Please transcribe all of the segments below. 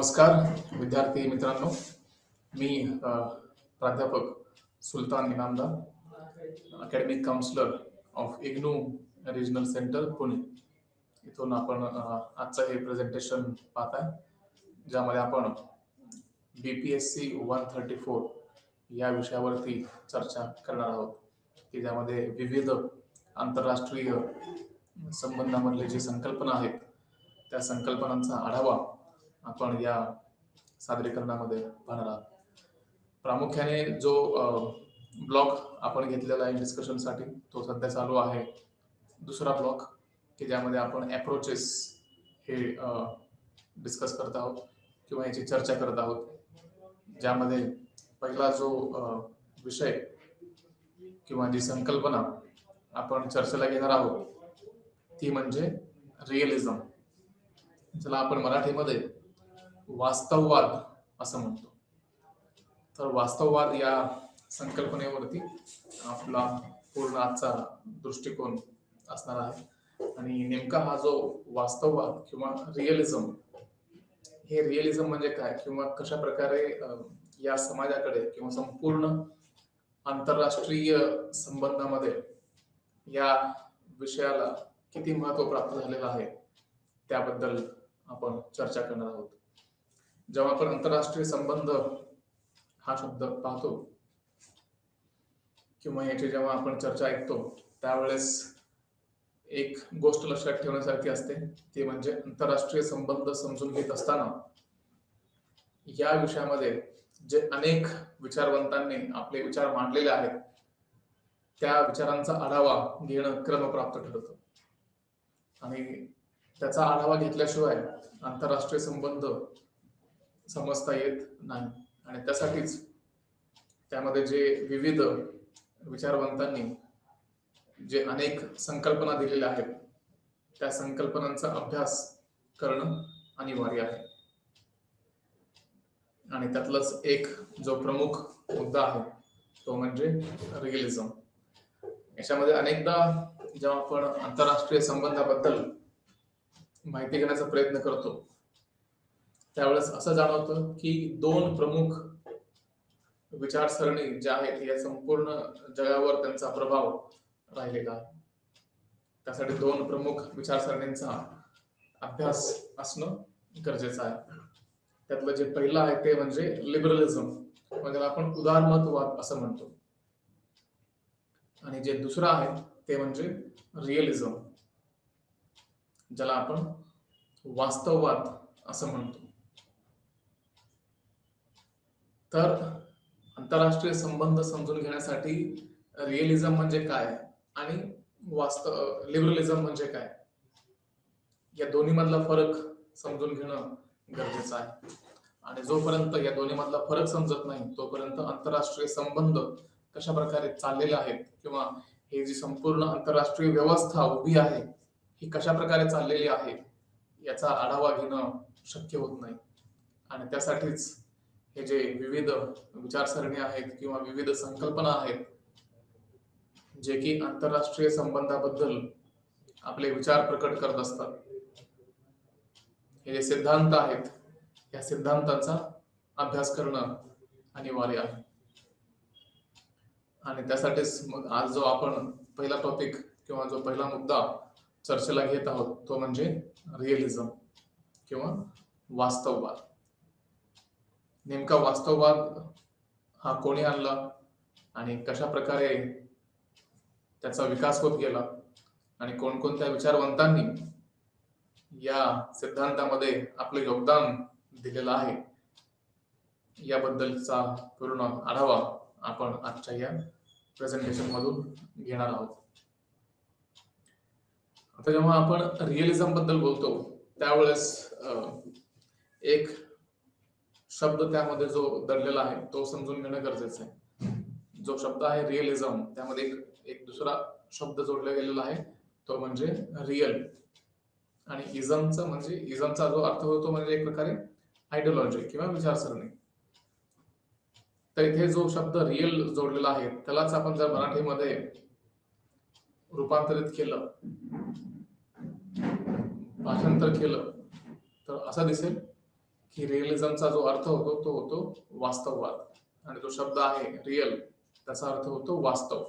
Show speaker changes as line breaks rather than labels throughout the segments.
नमस्कार विद्यार्थी मित्रांनो, मी प्राध्यापक Sultan Inamdar, academic counsellor of IGNOU regional centre Pune. इथून आपण आजचं हे प्रेझेंटेशन पाहत आहे, ज्यामध्ये आपण BPSC 134 या विषयावरती चर्चा करणार आहोत, की ज्यामध्ये विविध आंतरराष्ट्रीय संबंधामधले जे संकल्पना आहेत त्या संकल्पनांचा आढावा आपण या सादरीकरणामध्ये पाहणार आहोत. प्रामुख्याने जो ब्लॉक आपण घेतलेला आहे डिस्कशनसाठी तो सध्या चालू आहे दुसरा ब्लॉक, की ज्यामध्ये आपण अप्रोचेस हे डिस्कस करत आहोत किंवा याची चर्चा करत आहोत. ज्यामध्ये पहिला जो विषय किंवा जी संकल्पना आपण चर्चेला घेणार आहोत ती म्हणजे रिअलिझम, ज्याला आपण मराठीमध्ये वास्तववाद असं म्हणतो. तर वास्तववाद या संकल्पनेवरती आपला पूर्ण आजचा दृष्टिकोन असणार आहे. आणि नेमका हा जो वास्तववाद किंवा रिअलिझम, हे रिअलिझम म्हणजे काय किंवा कशा प्रकारे या समाजाकडे किंवा संपूर्ण आंतरराष्ट्रीय संबंधामध्ये या विषयाला किती महत्व प्राप्त झालेलं आहे त्याबद्दल आपण चर्चा करणार आहोत. जेव्हा आपण आंतरराष्ट्रीय संबंध हा शब्द पाहतो किंवा याची जेव्हा आपण चर्चा ऐकतो त्यावेळेस एक गोष्ट लक्षात ठेवण्यासारखी असते, ती म्हणजे आंतरराष्ट्रीय संबंध समजून घेत असताना या विषयामध्ये जे अनेक विचारवंतांनी आपले विचार मांडलेले आहेत त्या विचारांचा आढावा घेणं क्रमप्राप्त ठरतं. आणि त्याचा आढावा घेतल्याशिवाय आंतरराष्ट्रीय संबंध समजता येत नाही. आणि त्यासाठीच त्यामध्ये जे विविध विचारवंतांनी जे अनेक संकल्पना दिलेल्या आहेत त्या संकल्पनांचा अभ्यास करणं अनिवार्य आहे. आणि त्यातलाच एक जो प्रमुख मुद्दा आहे तो म्हणजे रिअलिझम. याच्यामध्ये अनेकदा जेव्हा आपण आंतरराष्ट्रीय संबंधाबद्दल माहिती घेण्याचा प्रयत्न करतो त्यावेळेस असं जाणवतं की दोन प्रमुख विचारसरणी ज्या आहेत या संपूर्ण जगावर त्यांचा प्रभाव राहिलेला आहे. त्यासाठी दोन प्रमुख विचारसरणींचा अभ्यास असणं गरजेचं आहे. त्यातलं जे पहिलं आहे ते म्हणजे लिबरलिझम, म्हणजे आपण उदारमतवाद असं म्हणतो. आणि जे दुसरं आहे ते म्हणजे रिअलिझम, ज्याला आपण वास्तववाद असं म्हणतो. तर आंतरराष्ट्रीय संबंध समजून घेण्यासाठी रिअलिझम म्हणजे काय आणि लिबरलिझम म्हणजे काय या दोन्ही मधला फरक समजून घेणं गरजेचं आहे. आणि जोपर्यंत या दोन्ही मधला फरक समजत नाही तोपर्यंत आंतरराष्ट्रीय संबंध कशा प्रकारे चाललेले आहेत किंवा हे जी संपूर्ण आंतरराष्ट्रीय व्यवस्था उभी आहे ही कशा प्रकारे चाललेली आहे याचा आढावा घेणं शक्य होत नाही. आणि त्यासाठीच हे जे विविध विचारसरणी आहेत किंवा विविध संकल्पना आहेत जे की आंतरराष्ट्रीय संबंधाबद्दल आपले विचार प्रकट करत असतात, हे जे सिद्धांत आहेत या सिद्धांतांचा अभ्यास करणं अनिवार्य आहे. आणि त्यासाठीच मग आज जो आपण पहिला टॉपिक किंवा जो पहिला मुद्दा चर्चेला घेत आहोत तो म्हणजे रिअलिझम किंवा वास्तववाद. नेमका वास्तववाद हा कोणी आणला आणि कशा प्रकारे त्याचा विकास होत गेला आणि कोणकोणत्या विचारवंतांनी या सिद्धांतामध्ये आपलं योगदान दिलेलं आहे याबद्दलचा पूर्ण आढावा आपण आजच्या या प्रेझेंटेशन मधून घेणार आहोत. आता जेव्हा आपण रिअलिझम बद्दल बोलतो त्यावेळेस एक शब्द त्यामध्ये जो दडलेला आहे तो समजून घेणं गरजेचं आहे. जो शब्द आहे रिअलिझम त्यामध्ये एक दुसरा शब्द जोडला गेलेला आहे तो म्हणजे रिअल. आणि इझमचा जो अर्थ होतो म्हणजे एक प्रकारे आयडियोलॉजी किंवा विचारसरणी. तर इथे जो शब्द रिअल जोडलेला आहे त्यालाच आपण जर मराठीमध्ये रूपांतरित केलं, भाषांतर केलं तर असं दिसेल की रिअलिझमचा जो अर्थ होतो तो होतो वास्तववाद, आणि जो शब्द आहे रिअल त्याचा अर्थ होतो वास्तव.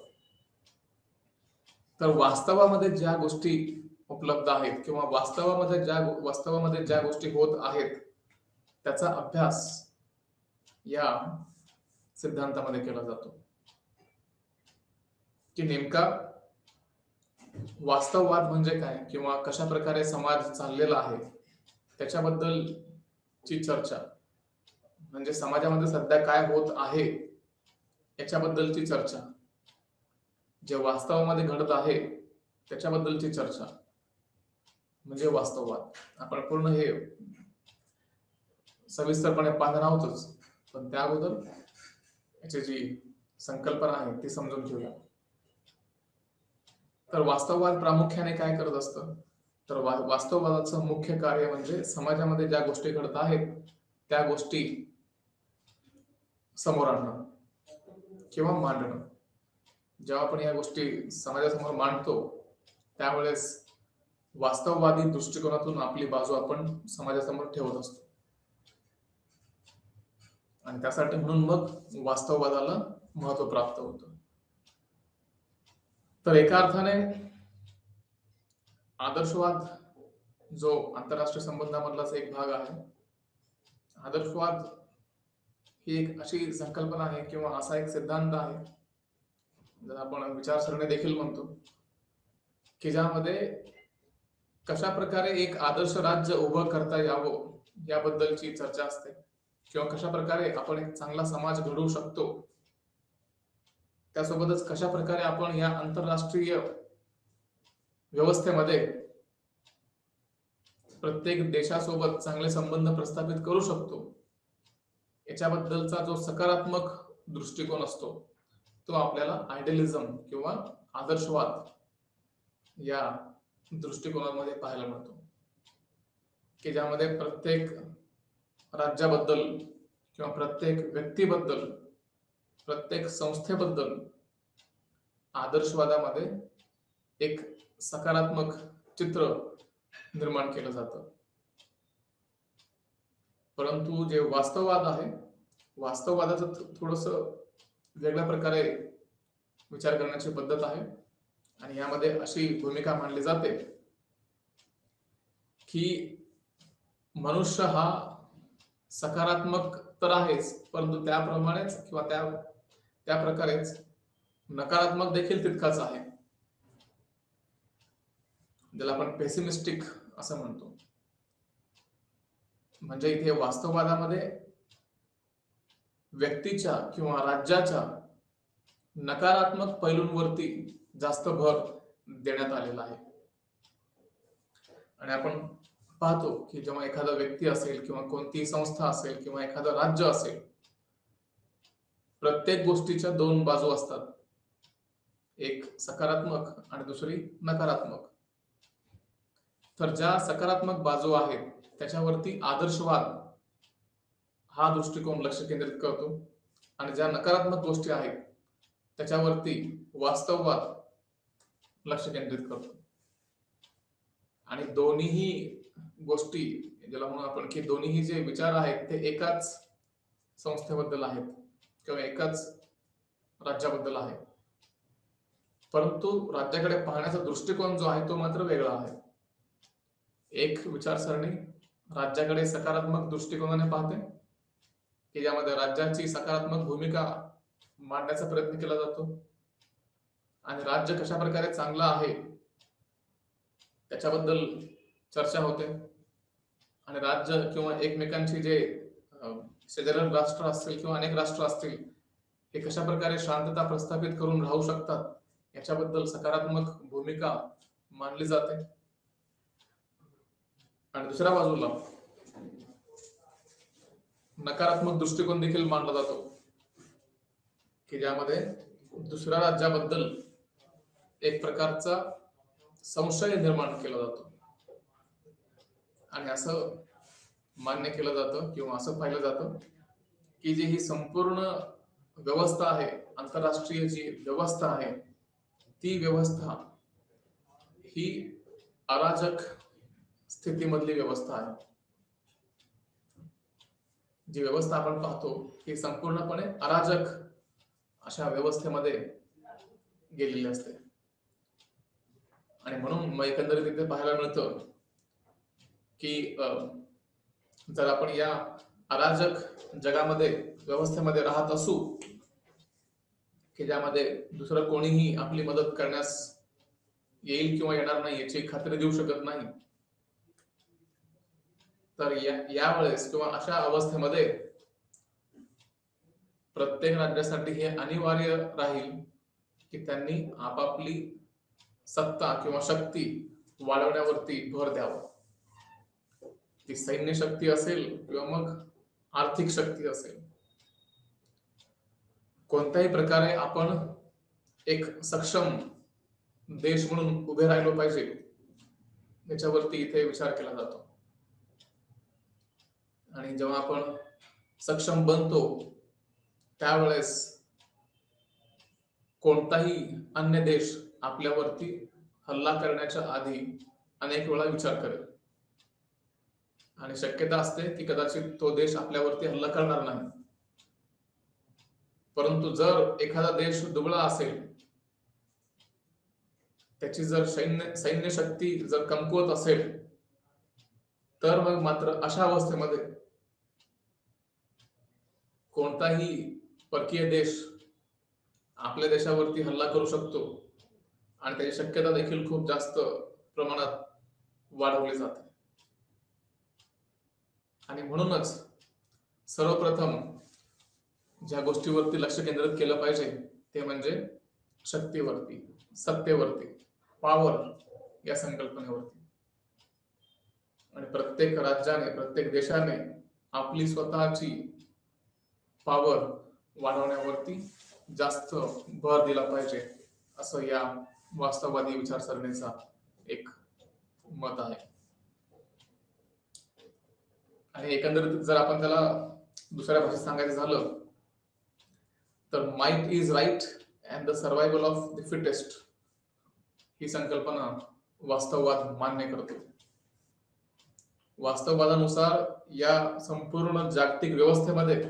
तर वास्तवामध्ये ज्या गोष्टी उपलब्ध आहेत किंवा वास्तवामध्ये ज्या गोष्टी होत आहेत त्याचा अभ्यास या सिद्धांतामध्ये केला जातो, की नेमका वास्तववाद म्हणजे काय किंवा कशा प्रकारे समाज चाललेला आहे त्याच्याबद्दलची चर्चा, म्हणजे समाजामध्ये सध्या काय होत आहे याच्याबद्दलची चर्चा, जे वास्तवामध्ये घडत आहे त्याच्याबद्दलची चर्चा म्हणजे वास्तववाद. आपण पूर्ण हे सविस्तरपणे पाहणार आहोतच, पण त्या अगोदर याची जी संकल्पना आहे ती समजून घेऊया. तर वास्तववाद प्रामुख्याने काय करत असतं, तर वास्तववादाचं मुख्य कार्य म्हणजे समाजामध्ये ज्या गोष्टी घडत आहेत त्या गोष्टी समोर आणणं किंवा मांडणं. जेव्हा आपण या गोष्टी समाजासमोर मांडतो त्यावेळेस वास्तववादी दृष्टिकोनातून आपली बाजू आपण समाजासमोर ठेवत असतो, आणि त्यासाठी म्हणून मग वास्तववादाला महत्व प्राप्त होतं. तर एका अर्थाने आदर्शवाद जो आंतरराष्ट्रीय संबंधामधलाच एक भाग आहे, आदर्शवाद ही एक अशी संकल्पना आहे किंवा असा एक सिद्धांत आहे, ज्याला आपण विचारसरणी देखील म्हणतो, की ज्यामध्ये कशा प्रकारे एक आदर्श राज्य उभं करता यावं याबद्दलची चर्चा असते, किंवा कशा प्रकारे आपण एक चांगला समाज घडवू शकतो, त्यासोबतच कशा प्रकारे आपण या आंतरराष्ट्रीय व्यवस्थेमध्ये प्रत्येक देशासोबत चांगले संबंध प्रस्थापित करू शकतो याच्याबद्दलचा जो सकारात्मक दृष्टिकोन असतो तो आपल्याला आयडियलिझम किंवा आदर्शवाद या दृष्टिकोनामध्ये पाहायला मिळतो, की ज्यामध्ये प्रत्येक राज्याबद्दल किंवा प्रत्येक व्यक्तीबद्दल प्रत्येक संस्थेबद्दल आदर्शवादामध्ये एक सकारात्मक चित्र निर्माण केलं जातं. परंतु जे वास्तववाद आहे, वास्तववादाचं थोडस वेगळ्या प्रकारे विचार करण्याची पद्धत आहे, आणि यामध्ये अशी भूमिका मांडली जाते की मनुष्य हा सकारात्मक तर आहेच, परंतु त्याप्रमाणेच किंवा त्या प्रकारेच नकारात्मक देखील तितकाच आहे, ज्याला आपण पेसिमिस्टिक असं म्हणतो. म्हणजे इथे वास्तववादामध्ये व्यक्तीच्या किंवा राज्याच्या नकारात्मक पैलूंवरती जास्त भर देण्यात आलेला आहे. आणि आपण पाहतो की जेव्हा एखादा व्यक्ती असेल किंवा कोणतीही संस्था असेल किंवा एखादं राज्य असेल, प्रत्येक गोष्टीच्या दोन बाजू असतात, एक सकारात्मक आणि दुसरी नकारात्मक. तर ज्या सकारात्मक बाजू आहेत त्याच्यावरती आदर्शवाद हा दृष्टिकोन लक्ष केंद्रित करतो, आणि ज्या नकारात्मक गोष्टी आहेत त्याच्यावरती वास्तववाद लक्ष केंद्रित करतो. आणि दोन्हीही गोष्टी ज्याला म्हणून आपण की दोन्हीही जे विचार आहेत ते एकाच संस्थेबद्दल आहेत किंवा एकाच राज्याबद्दल आहे, परंतु राज्याकडे पाहण्याचा दृष्टिकोन जो आहे तो मात्र वेगळा आहे. एक विचारसरणी राज्याकडे सकारात्मक दृष्टिकोनाने पाहते, की ज्यामध्ये राज्याची सकारात्मक भूमिका मांडण्याचा प्रयत्न केला जातो, आणि राज्य कशा प्रकारे चांगला आहे त्याच्याबद्दल चर्चा होते, आणि राज्य किंवा एकमेकांची जे शेजारील राष्ट्र असतील किंवा अनेक राष्ट्र असतील हे कशा प्रकारे शांतता प्रस्थापित करून राहू शकतात याच्याबद्दल सकारात्मक भूमिका मांडली जाते. आणि दुसऱ्या बाजूला नकारात्मक दृष्टिकोन देखील मांडला जातो, की ज्यामध्ये दुसऱ्या राज्याबद्दल एक प्रकारचा संशय निर्माण केला जातो, आणि असं मान्य केलं जातं किंवा असं पाहिलं जातं की जी ही संपूर्ण व्यवस्था आहे, आंतरराष्ट्रीय जी व्यवस्था आहे ती व्यवस्था ही अराजक स्थितीमधली व्यवस्था आहे. जी व्यवस्था आपण पाहतो ही संपूर्णपणे अराजक अशा व्यवस्थेमध्ये गेलेली असते. आणि म्हणून मग एकंदरीत इथे पाहायला मिळतं की जर आपण या अराजक जगामध्ये व्यवस्थेमध्ये राहत असू की ज्यामध्ये दुसरं कोणीही आपली मदत करण्यास येईल किंवा येणार नाही याची खात्री देऊ शकत नाही, तर यावेळेस किंवा अशा अवस्थेमध्ये प्रत्येक राज्यासाठी हे अनिवार्य राहील की त्यांनी आपापली सत्ता किंवा शक्ती वाढवण्यावरती भर द्यावा. ती सैन्य शक्ती असेल किंवा मग आर्थिक शक्ती असेल, कोणत्याही प्रकारे आपण एक सक्षम देश म्हणून उभे राहिलो पाहिजे याच्यावरती इथे विचार केला जातो. आणि जेव्हा आपण सक्षम बनतो त्यावेळेस कोणताही अन्य देश आपल्यावरती हल्ला करण्याच्या आधी अनेक वेळा विचार करेल आणि शक्यता असते की कदाचित तो देश आपल्यावरती हल्ला करणार नाही. परंतु जर एखादा देश दुबळा असेल, त्याची जर सैन्य शक्ती जर कमकुवत असेल, तर मग मात्र अशा अवस्थेमध्ये कोणताही परकीय देश आपल्या देशावरती हल्ला करू शकतो आणि त्याची शक्यता देखील खूप जास्त प्रमाणात वाढवली जाते. आणि म्हणूनच सर्वप्रथम ज्या गोष्टीवरती लक्ष केंद्रित केलं पाहिजे ते म्हणजे शक्तीवरती, सत्तेवरती, पॉवर या संकल्पनेवरती. आणि प्रत्येक राज्याने, प्रत्येक देशाने आपली स्वतःची पॉवर वाढवण्यावरती जास्त भर दिला पाहिजे, असं या वास्तववादी विचारसरणीचा एक मत आहे. आणि एकंदरीत जर आपण त्याला दुसऱ्या भाषेत सांगायचं झालं तर might is right and the survival of the fittest ही संकल्पना वास्तववाद मान्य करतो. वास्तववादानुसार या संपूर्ण जागतिक व्यवस्थेमध्ये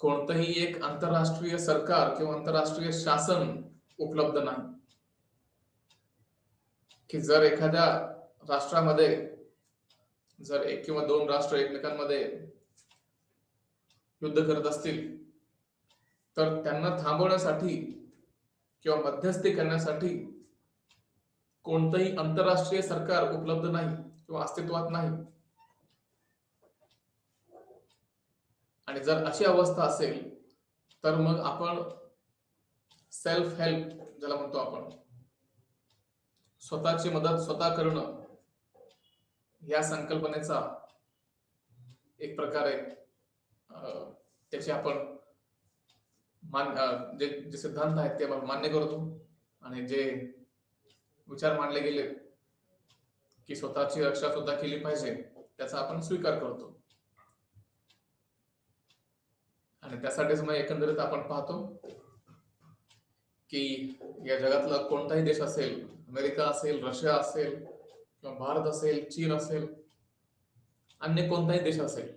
कोणतंही एक आंतरराष्ट्रीय सरकार किंवा आंतरराष्ट्रीय शासन उपलब्ध नाही की जर एखाद्या राष्ट्रामध्ये जर एक किंवा दोन राष्ट्र एकमेकांमध्ये युद्ध करत असतील तर त्यांना थांबवण्यासाठी किंवा मध्यस्थी करण्यासाठी कोणतंही आंतरराष्ट्रीय सरकार उपलब्ध नाही किंवा अस्तित्वात नाही. आणि जर अशी अवस्था असेल तर मग आपण सेल्फ हेल्प ज्याला म्हणतो आपण, स्वतःची मदत स्वतः करणं, या संकल्पनेचा एक प्रकारे त्याचे आपण जे सिद्धांत आहेत ते आपण मान्य करतो आणि जे विचार मांडले गेले की स्वतःची रक्षा स्वतः केली पाहिजे त्याचा आपण स्वीकार करतो. आणि त्यासाठीच मग एकंदरीत आपण पाहतो की या जगातला कोणताही देश असेल, अमेरिका असेल, रशिया असेल किंवा भारत असेल, चीन असेल, अन्य कोणताही देश असेल,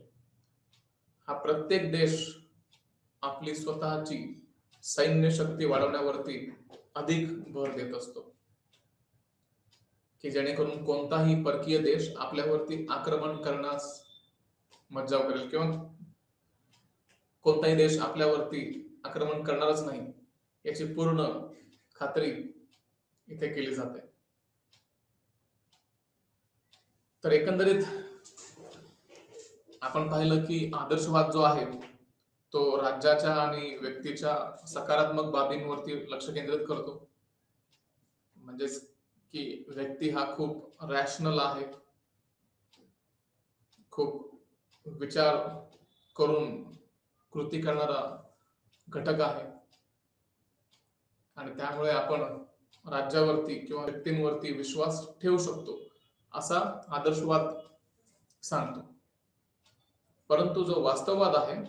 हा प्रत्येक देश आपली स्वतःची सैन्य शक्ती वाढवण्यावरती अधिक भर देत असतो की जेणेकरून कोणताही परकीय देश आपल्यावरती आक्रमण करण्यास मज्जाव करेल किंवा कोणताही देश आपल्यावरती आक्रमण करणारच नाही याची पूर्ण खात्री इथे केली जाते. तर एकंदरीत आपण पाहिलं की आदर्शवाद जो आहे तो राज्याच्या आणि व्यक्तीच्या सकारात्मक बाबींवरती लक्ष केंद्रित करतो. म्हणजेच की व्यक्ती हा खूप रॅशनल आहे, खूप विचार करून कृती करणारा घटक आहे आणि त्यामुळे आपण राज्यावरती किंवा व्यक्तींवरती विश्वास ठेवू शकतो असा आदर्शवाद सांगतो. परंतु जो वास्तववाद आहे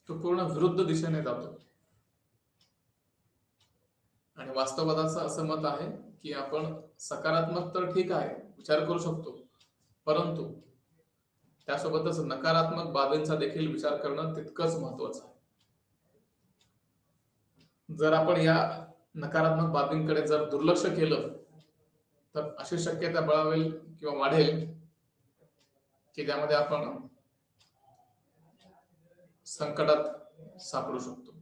तो पूर्ण विरुद्ध दिशेने जातो आणि वास्तववादाचं असं मत आहे की आपण सकारात्मक तर ठीक आहे, विचार करू शकतो, परंतु त्यासोबतच नकारात्मक बाबींचा देखील विचार करणं तितकंच महत्वाचं आहे. जर आपण या नकारात्मक बाबींकडे जर दुर्लक्ष केलं तर अशी शक्यता बळावेल किंवा वाढेल की ज्यामध्ये आपण संकटात सापडू शकतो.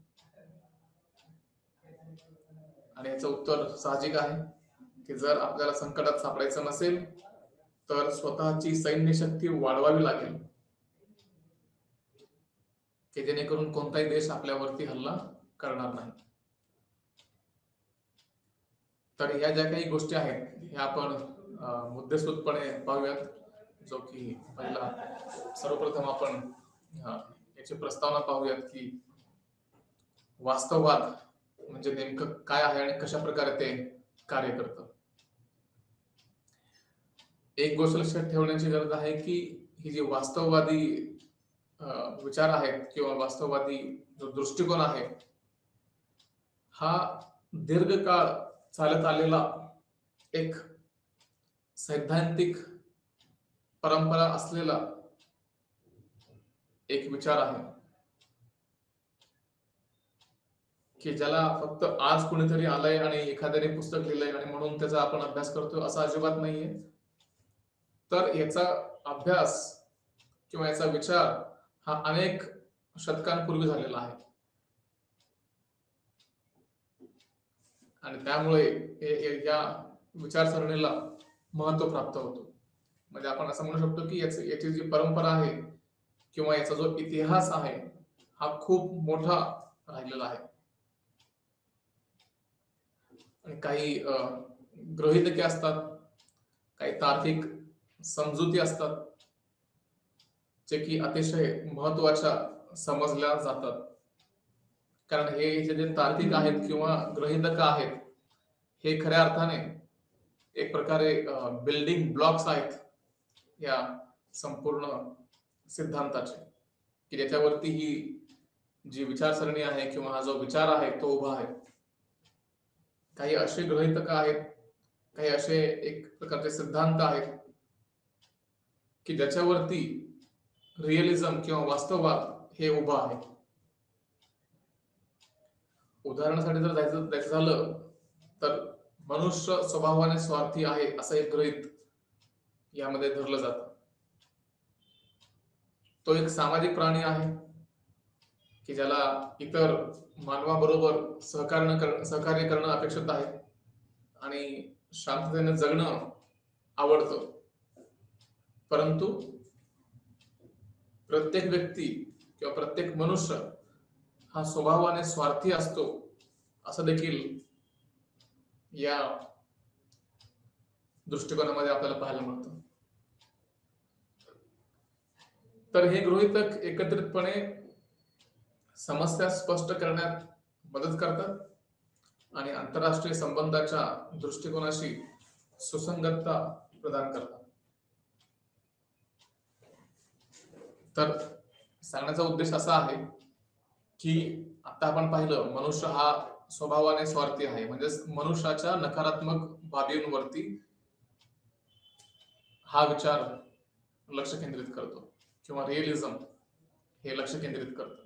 आणि याचं उत्तर साहजिक आहे की जर आपल्याला संकटात सापडायचं नसेल तर स्वतःची सैन्य शक्ती वाढवावी लागेल की जेणेकरून कोणताही देश आपल्यावरती हल्ला करणार नाही. तर या ज्या काही गोष्टी आहेत ह्या आपण मुद्देसूदपणे पाहूयात. जो की पहिला सर्वप्रथम आपण याची प्रस्तावना पाहूयात की वास्तववाद म्हणजे नेमकं काय आहे आणि कशा प्रकारे ते कार्य करतं. एक गोष्ट लक्षात ठेवण्याची गरज आहे की ही जी वास्तववादी विचार आहेत किंवा वास्तववादी जो दृष्टिकोन आहे हा दीर्घकाळ चालत आलेला एक सैद्धांतिक परंपरा असलेला एक विचार आहे की ज्याला फक्त आज कुणीतरी आलंय आणि एखाद्याने पुस्तक लिहिलंय आणि म्हणून त्याचा आपण अभ्यास करतोय असं अजिबात नाहीये. तर याचा अभ्यास किंवा याचा विचार हा अनेक शतकांपूर्वी झालेला आहे आणि त्यामुळे या विचारसरणीला महत्व प्राप्त होतो. म्हणजे आपण असं म्हणू शकतो की याची जी परंपरा आहे किंवा याचा जो इतिहास आहे हा खूप मोठा राहिलेला आहे. आणि काही गृहीतके असतात, काही तार्किक समजुती असतात जे की अतिशय महत्वाच्या समजल्या जातात. कारण हे जे तार्किक आहेत किंवा गृहीतक आहेत हे खऱ्या अर्थाने एक प्रकारे बिल्डिंग ब्लॉक्स आहेत या संपूर्ण सिद्धांताचे की ज्याच्यावरती ही जी विचारसरणी आहे किंवा हा जो विचार आहे तो उभा आहे. काही असे गृहीतक आहेत, काही असे एक प्रकारचे सिद्धांत आहेत की ज्याच्यावरती रिअलिझम किंवा वास्तववाद हे उभा आहे. उदाहरणासाठी जर जायचं झालं तर मनुष्य स्वभावाने स्वार्थी आहे असं एक गृहीत यामध्ये धरलं जातं. तो एक सामाजिक प्राणी आहे की ज्याला इतर मानवाबरोबर सहकार्य करणं अपेक्षित आहे आणि शांततेने जगणं आवडतं. परंतु प्रत्येक व्यक्ती किंवा प्रत्येक मनुष्य हा स्वभावाने स्वार्थी असतो असं देखील या दृष्टिकोनामध्ये आपल्याला पाहायला मिळतं. तर हे गृहीतक एकत्रितपणे समस्या स्पष्ट करण्यात मदत करतात आणि आंतरराष्ट्रीय संबंधाच्या दृष्टिकोनाशी सुसंगतता प्रदान करतात. तर सांगण्याचा उद्देश असा आहे की आता आपण पाहिलं मनुष्य हा स्वभावाने स्वार्थी आहे, म्हणजे मनुष्याच्या नकारात्मक बाबींवरती हा विचार लक्ष केंद्रित करतो किंवा रिअलिझम हे लक्ष केंद्रित करतं.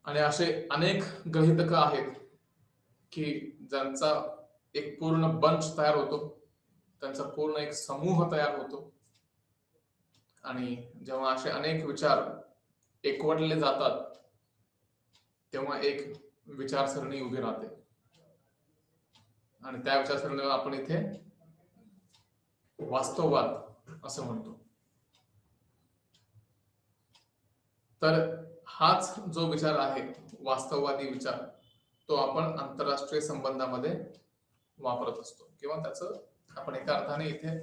आणि असे अनेक गृहीतक आहेत की ज्यांचा एक पूर्ण बंच तयार होतो, त्यांचा पूर्ण एक समूह तयार होतो आणि जेव्हा असे अनेक विचार एकवटले जातात तेव्हा एक विचारसरणी उभी राहते आणि त्या विचारसरणीला आपण इथे वास्तववाद असं म्हणतो. तर हाच जो विचार आहे वास्तववादी विचार तो आपण आंतरराष्ट्रीय संबंधामध्ये वापरत असतो किंवा त्याचं आपण एका अर्थाने इथे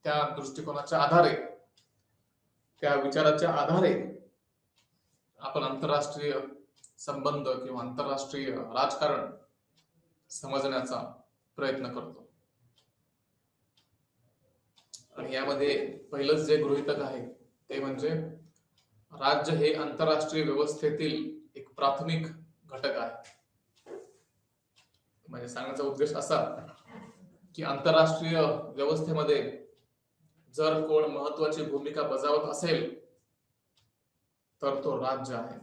त्या दृष्टिकोनाच्या आधारे त्या विचाराच्या आधारे आपण आंतरराष्ट्रीय संबंध किंवा आंतरराष्ट्रीय राजकारण समजण्याचा प्रयत्न करतो. आणि यामध्ये पहिलंच जे गृहीतक आहे ते म्हणजे राज्य हे आंतरराष्ट्रीय व्यवस्थेतील एक प्राथमिक घटक आहे. म्हणजे सांगण्याचा उद्देश असा की आंतरराष्ट्रीय व्यवस्थेमध्ये जर कोण महत्वाची भूमिका बजावत असेल तर तो राज्य आहे.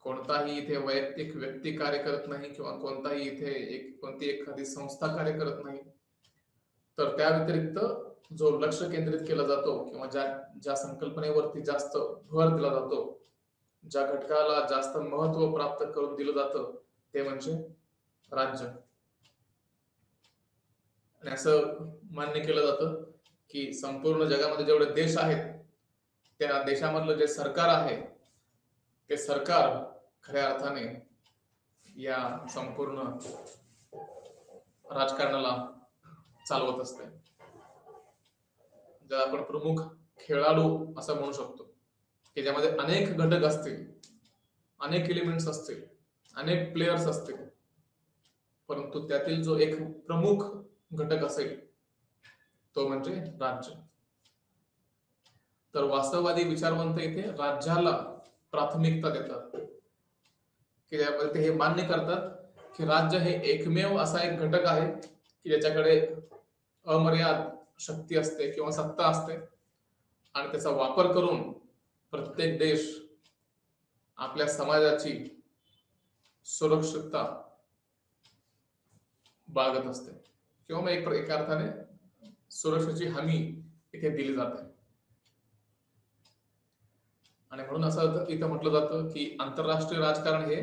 कोणताही इथे वैयक्तिक व्यक्ती कार्य करत नाही किंवा कोणताही इथे कोणती एखादी संस्था कार्य करत नाही. तर त्या व्यतिरिक्त जो लक्ष केंद्रित केला जातो किंवा ज्या संकल्पनेवरती जास्त भर दिला जातो, ज्या घटकाला जास्त महत्व प्राप्त करून दिलं जातं ते म्हणजे राज्य. आणि असं मान्य केलं जातं की संपूर्ण जगामध्ये जेवढे देश आहेत त्या देशामधलं जे सरकार आहे ते सरकार खऱ्या अर्थाने या संपूर्ण राजकारणाला चालवत असते. ज्याला आपण प्रमुख खेळाडू असं म्हणू शकतो की ज्यामध्ये अनेक घटक असतील, अनेक एलिमेंट्स असतील, अनेक प्लेयर्स असतील, परंतु त्यातील जो एक प्रमुख घटक असेल तो म्हणजे राज्य. तर वास्तववादी विचारवंत इथे राज्याला प्राथमिकता देतात की त्यामध्ये ते हे मान्य करतात की राज्य हे एकमेव असा एक घटक आहे की ज्याच्याकडे अमर्याद शक्ती असते किंवा सत्ता असते आणि त्याचा वापर करून प्रत्येक देश आपल्या समाजाची सुरक्षितता बाळगत असते किंवा मग एका अर्थाने सुरक्षेची हमी इथे दिली जाते. आणि म्हणून असं इथं म्हटलं जातं की आंतरराष्ट्रीय राजकारण हे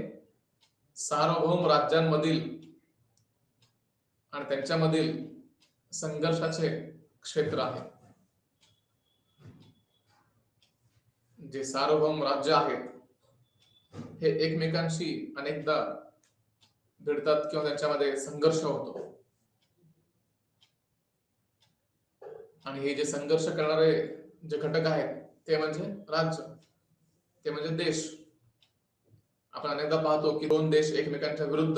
सार्वभौम राज्यांमधील आणि त्यांच्यामधील संघर्षाचे क्षेत्र आहे. जे सार्वभौम राज्य आहेत हे एकमेकांशी अनेकदा भिडतात किंवा त्यांच्यामध्ये संघर्ष होतो. आणि हे जे संघर्ष करणारे जे घटक आहेत ते म्हणजे राज्य, ते म्हणजे देश. आपण अनेकदा पाहतो की दोन देश एकमेकांच्या विरुद्ध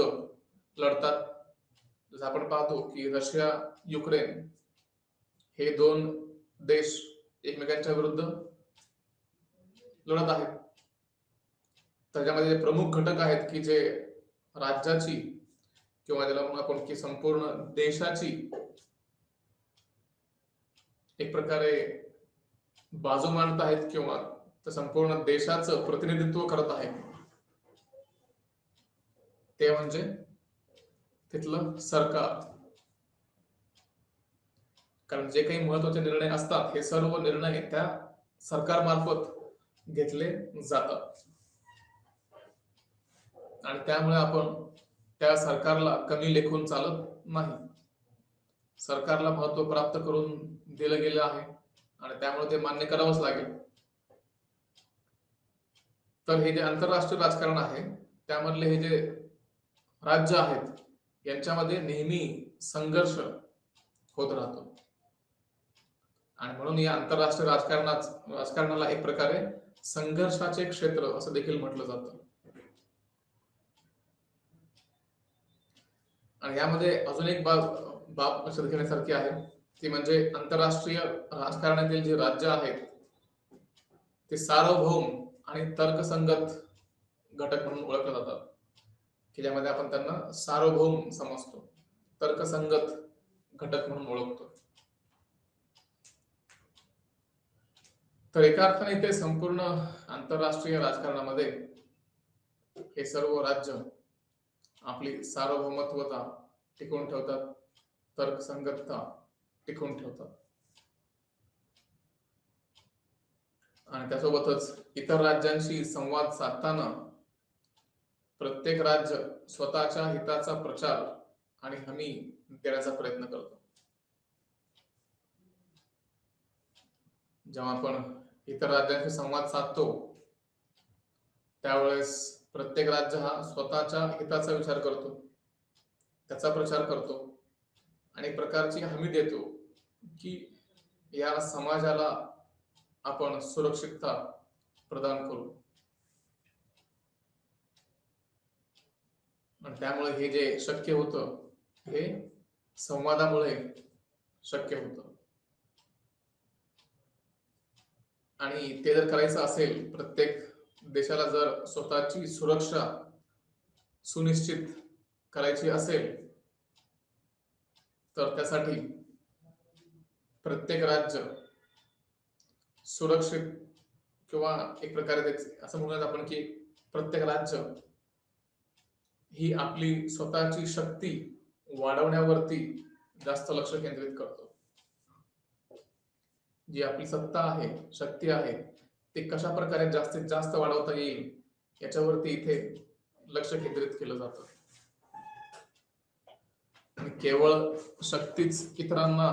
लढतात. जसं आपण पाहतो की रशिया युक्रेन हे दोन देश एकमेकांच्या विरुद्ध लढत आहेत. त्याच्यामध्ये प्रमुख घटक आहेत की जे राज्याची किंवा ज्याला म्हणून आपण की संपूर्ण देशाची एक प्रकारे बाजू मांडत आहेत किंवा त्या संपूर्ण देशाचं प्रतिनिधित्व करत आहेत. ते म्हणजे तिथलं सरकार. कारण जे काही महत्वाचे निर्णय असतात हे सर्व निर्णय त्या सरकारमार्फत घेतले जातात आणि त्यामुळे आपण त्या सरकारला कमी लेखून चालत नाही. सरकारला महत्व प्राप्त करून दिलं गेलं आहे आणि त्यामुळे ते मान्य करावंच लागेल. तर हे जे आंतरराष्ट्रीय राजकारण आहे त्यामधले हे जे राज्य आहेत यांच्यामध्ये नेहमी संघर्ष होत राहतो आणि म्हणून या आंतरराष्ट्रीय राजकारणाला एक प्रकारे संघर्षाचे क्षेत्र असं देखील म्हटलं जातं. आणि यामध्ये अजून एक बाब लक्षात घेण्यासारखी आहे ती म्हणजे आंतरराष्ट्रीय राजकारणातील जे राज्य आहेत ते सार्वभौम आणि तर्कसंगत घटक म्हणून ओळखले जातात की ज्यामध्ये आपण त्यांना सार्वभौम समजतो, तर्कसंगत घटक म्हणून ओळखतो. तर एका अर्थाने इथे संपूर्ण आंतरराष्ट्रीय राजकारणामध्ये हे सर्व राज्य आपली सार्वभौमत्वता टिकवून ठेवतात, तर्कसंगतता टिकवून ठेवतात आणि त्यासोबतच इतर राज्यांशी संवाद साधताना प्रत्येक राज्य स्वतःच्या हिताचा प्रचार आणि हमी देण्याचा प्रयत्न करतो. जेव्हा आपण इतर राज्यांशी संवाद साधतो त्यावेळेस प्रत्येक राज्य हा स्वतःच्या हिताचा विचार करतो, त्याचा प्रचार करतो आणि एक प्रकारची हमी देतो की या समाजाला आपण सुरक्षितता प्रदान करू. आणि त्यामुळे हे जे शक्य होतं हे संवादामुळे शक्य होतं. आणि ते जर करायचं असेल, प्रत्येक देशाला जर स्वतःची सुरक्षा सुनिश्चित करायची असेल तर त्यासाठी प्रत्येक राज्य सुरक्षित किंवा एक प्रकारे असं म्हणूयात आपण की प्रत्येक राज्य ही आपली स्वतःची शक्ती वाढवण्यावरती जास्त लक्ष केंद्रित करतो. जी आपली सत्ता आहे, शक्ती आहे, ते कशा प्रकारे जास्तीत जास्त वाढवता येईल याच्यावरती इथे लक्ष केंद्रित केलं जातं. आणि केवळ शक्तीच इतरांना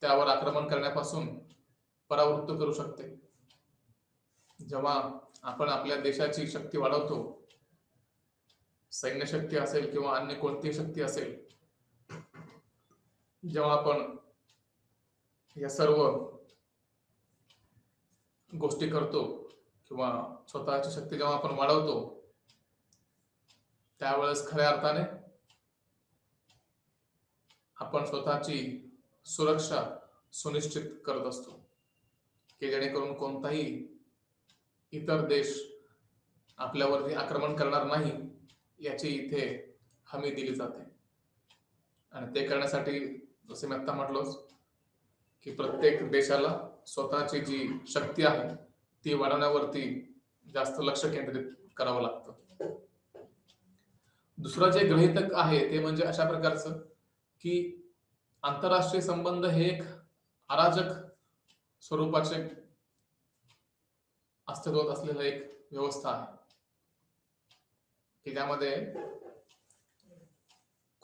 त्यावर आक्रमण करण्यापासून परावृत्त करू शकते. जेव्हा आपण आपल्या देशाची शक्ती वाढवतो, सैन्य शक्ती असेल किंवा अन्य कोणतीही शक्ती असेल, जेव्हा आपण या सर्व गोष्टी करतो किंवा स्वतःची शक्ती जेव्हा आपण वाढवतो, त्यावेळेस खऱ्या अर्थाने आपण स्वतःची सुरक्षा सुनिश्चित करत असतो की जेणेकरून कोणताही इतर देश आपल्यावरती आक्रमण करणार नाही याची इथे हमी दिली जाते. आणि ते करण्यासाठी जसे मी आता म्हटलोच की प्रत्येक देशाला स्वतःची जी शक्ती आहे ती वाढवण्यावरती जास्त लक्ष केंद्रित करावं लागतं. दुसरं जे गृहीतक आहे ते म्हणजे अशा प्रकारचं की आंतरराष्ट्रीय संबंध हे एक अराजक स्वरूपाचे अस्तित्वात असलेलं एक व्यवस्था आहे की ज्यामध्ये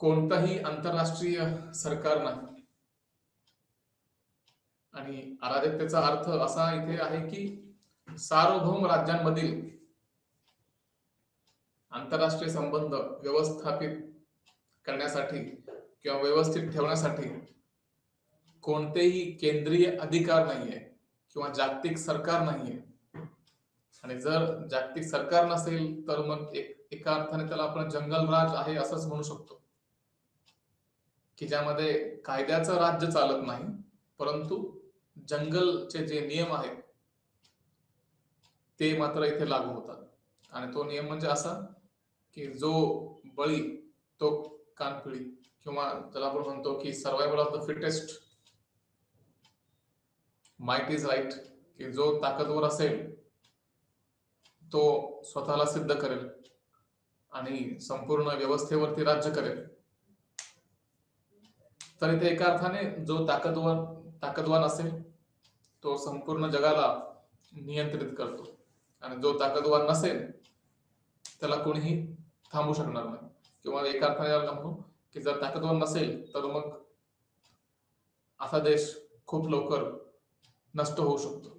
कोणताही आंतरराष्ट्रीय सरकार नाही. आणि अराजकतेचा अर्थ असा इथे आहे की सार्वभौम राज्यांमधील आंतरराष्ट्रीय संबंध व्यवस्थापित करण्यासाठी किंवा व्यवस्थित ठेवण्यासाठी कोणतेही केंद्रीय अधिकार नाहीये किंवा जागतिक सरकार नाहीये. आणि जर जागतिक सरकार नसेल तर मग एका अर्थाने त्याला आपण जंगल राज आहे असंच म्हणू शकतो की ज्यामध्ये कायद्याचं राज्य चालत नाही, परंतु जंगलचे जे नियम आहेत ते मात्र इथे लागू होतात. आणि तो नियम म्हणजे असा की जो बळी तो कानपिळी, किंवा त्याला आपण म्हणतो की survival of the fittest, might is right, की जो ताकदवर असेल तो स्वतःला सिद्ध करेल आणि संपूर्ण व्यवस्थेवरती राज्य करेल. तर इथे एका अर्थाने जो ताकदवान असेल तो संपूर्ण जगाला नियंत्रित करतो आणि जो ताकदवान नसेल त्याला कोणीही थांबू शकणार नाही. किंवा एका अर्थाने म्हणू की जर ताकदवान नसेल तर मग असा देश खूप लवकर नष्ट होऊ शकतो.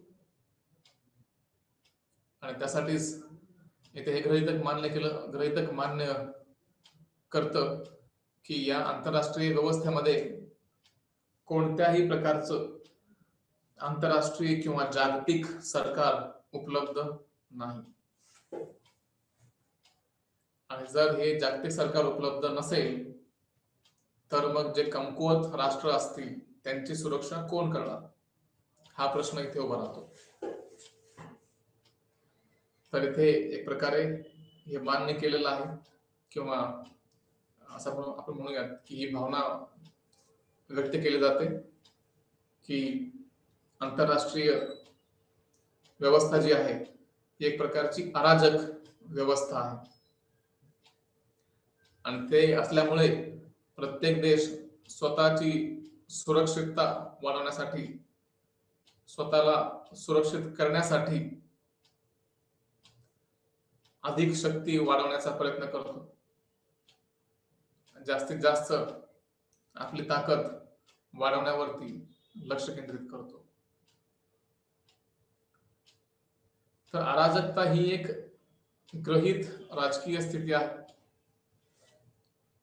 आणि त्यासाठीच इथे हे गृहीतक मान्य करतं की या आंतरराष्ट्रीय व्यवस्थेमध्ये कोणत्याही प्रकारचं आंतरराष्ट्रीय किंवा जागतिक सरकार उपलब्ध नाही. आणि जर हे जागतिक सरकार उपलब्ध नसेल तर मग जे कमकुवत राष्ट्र असतील त्यांची सुरक्षा कोण करणार, हा प्रश्न इथे उभा राहतो. तर इथे एक प्रकारे हे मान्य केलेलं आहे किंवा असं आपण म्हणूयात की ही भावना व्यक्त केली जाते की आंतरराष्ट्रीय व्यवस्था जी आहे ही एक प्रकारची अराजक व्यवस्था आहे. आणि ते असल्यामुळे प्रत्येक देश स्वतःची सुरक्षितता वाढवण्यासाठी, स्वतःला सुरक्षित करण्यासाठी अधिक शक्ती वाढवण्याचा प्रयत्न करतो. जास्तीत जास्त आपली ताकद वाढवण्यावरती लक्ष केंद्रित करतो. तर अराजकता ही एक गृहीत राजकीय स्थिती आहे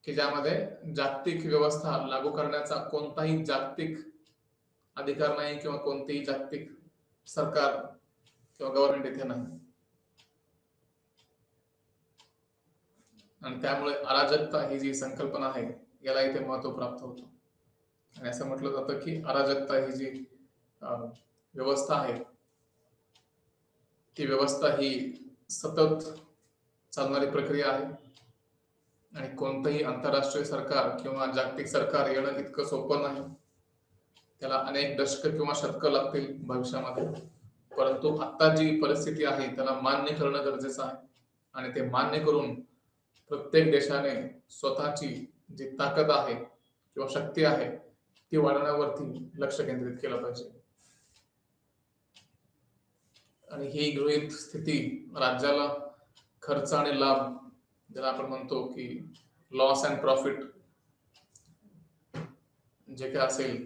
की ज्यामध्ये जागतिक व्यवस्था लागू करण्याचा कोणताही जागतिक अधिकार नाही किंवा कोणतेही जागतिक सरकार किंवा गव्हर्नमेंट इथे नाही. आणि त्यामुळे अराजकता ही जी संकल्पना आहे याला इथे महत्व प्राप्त होतं. आणि असं म्हटलं जातं की अराजकता ही जी व्यवस्था आहे ती व्यवस्था ही सतत चालणारी प्रक्रिया आहे आणि कोणतंही आंतरराष्ट्रीय सरकार किंवा जागतिक सरकार येणं इतकं सोपं नाही. त्याला अनेक दशक किंवा शतकं लागतील भविष्यामध्ये, परंतु आता जी परिस्थिती आहे त्याला मान्य करणं गरजेचं आहे. आणि ते मान्य करून प्रत्येक देशाने स्वतःची जी ताकद आहे किंवा शक्ती आहे ती वाढवण्यावरती लक्ष केंद्रित केलं पाहिजे. आणि ही गृहीत स्थिती राज्याला खर्च आणि लाभ, ज्याला आपण म्हणतो की लॉस अँड प्रॉफिट, जे काय असेल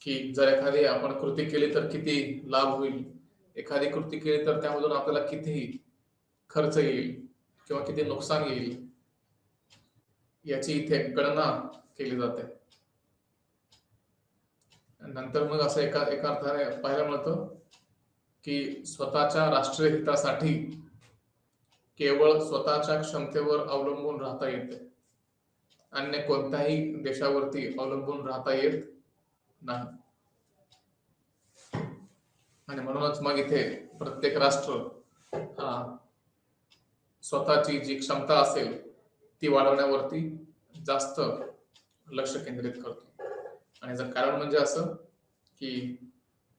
की जर एखादी आपण कृती केली तर किती लाभ होईल, एखादी कृती केली तर त्यामधून आपल्याला किती खर्च येईल किंवा किती नुकसान येईल, याची इथे गणना केली जाते. नंतर मग असं एका एका अर्थाने पाहायला मिळतं की स्वतःच्या राष्ट्रीय हितासाठी केवळ स्वतःच्या क्षमतेवर अवलंबून राहता येते, अन्य कोणत्याही देशावरती अवलंबून राहता येत नाही. आणि म्हणूनच मग इथे प्रत्येक राष्ट्र हा स्वतःची जी क्षमता असेल ती वाढवण्यावरती जास्त लक्ष केंद्रित करतो. आणि याचं कारण म्हणजे असं की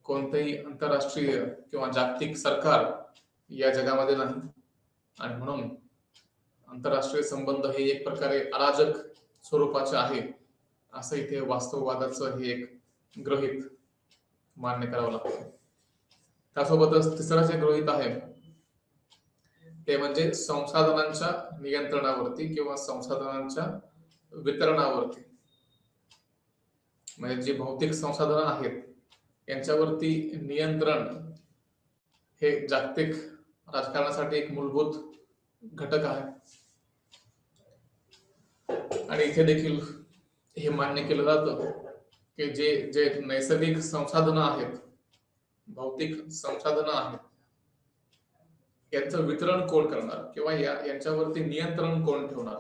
कोणतंही आंतरराष्ट्रीय किंवा जागतिक सरकार या जगामध्ये नाही, आणि म्हणून आंतरराष्ट्रीय संबंध हे एक प्रकारे अराजक स्वरूपाचे आहे, असं इथे वास्तववादाचं हे एक गृहीत मान्य करावं लागतं. त्यासोबतच तिसरं जे गृहीत आहे ते म्हणजे संसाधनांच्या नियंत्रणावरती किंवा संसाधनांच्या वितरणावरती. म्हणजे जी भौतिक संसाधनं आहेत यांच्यावरती नियंत्रण हे जागतिक राजकारणासाठी एक मूलभूत घटक आहे. आणि इथे देखील हे मान्य केलं जातं की जे जे नैसर्गिक संसाधनं आहेत, भौतिक संसाधनं आहेत, यांचं वितरण कोण करणार किंवा यांच्यावरती नियंत्रण कोण ठेवणार.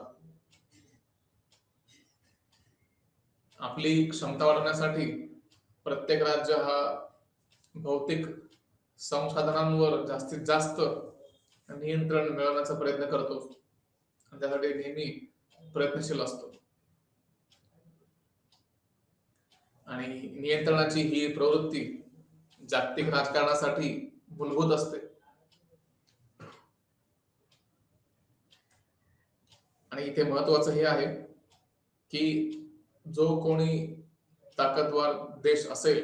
आपली क्षमता वाढवण्यासाठी प्रत्येक राज्य हा भौतिक संसाधनांवर जास्तीत जास्त नियंत्रण मिळवण्याचा प्रयत्न करतो आणि त्यासाठी नेहमी प्रयत्नशील असतो. आणि नियंत्रणाची ही प्रवृत्ती जागतिक राजकारणासाठी मूलभूत असते. आणि इथे महत्वाचं हे आहे की जो कोणी ताकदवार देश असेल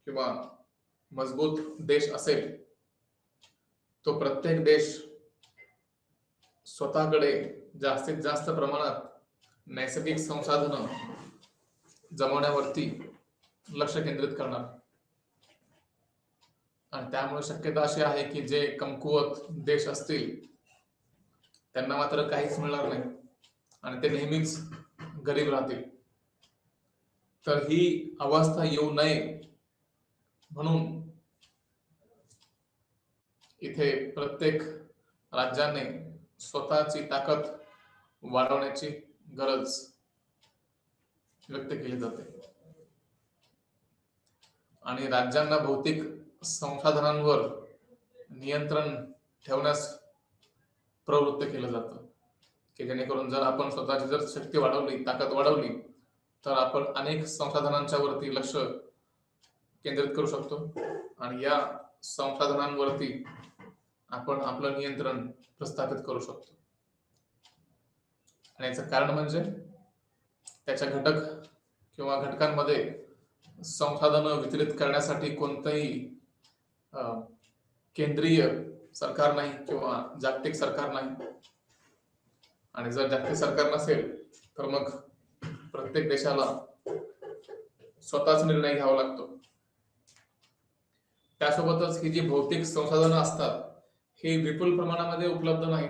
किंवा मजबूत देश असेल तो प्रत्येक देश स्वतःकडे जास्तीत जास्त प्रमाणात नैसर्गिक संसाधनं जमवण्यावरती लक्ष केंद्रित करणार. आणि त्यामुळे शक्यता अशी आहे की जे कमकुवत देश असतील त्यांना मात्र काहीच मिळणार नाही आणि ते नेहमीच गरीब राहतील. तर ही अवस्था येऊ नये म्हणून इथे प्रत्येक राज्याने स्वतःची ताकद वाढवण्याची गरज व्यक्त केली जाते. आणि राज्यांना भौतिक संसाधनांवर नियंत्रण ठेवण्यास प्रवृत्त केलं जातं की जेणेकरून जर आपण स्वतःची जर शक्ती वाढवली, ताकद वाढवली, तर आपण अनेक संसाधनांच्या वरती लक्ष केंद्रित करू शकतो आणि या संसाधनांवरती आपण आपलं नियंत्रण प्रस्थापित करू शकतो. आणि याचं कारण म्हणजे त्याच्या घटक किंवा घटकांमध्ये संसाधनं वितरित करण्यासाठी कोणतंही केंद्रीय सरकार नाही किंवा जागतिक सरकार नाही. आणि जर जागतिक सरकार नसेल तर मग प्रत्येक देशाला स्वतःच निर्णय घ्यावा लागतो. त्यासोबतच ही जी भौतिक संसाधनं असतात ही विपुल प्रमाणामध्ये उपलब्ध नाही,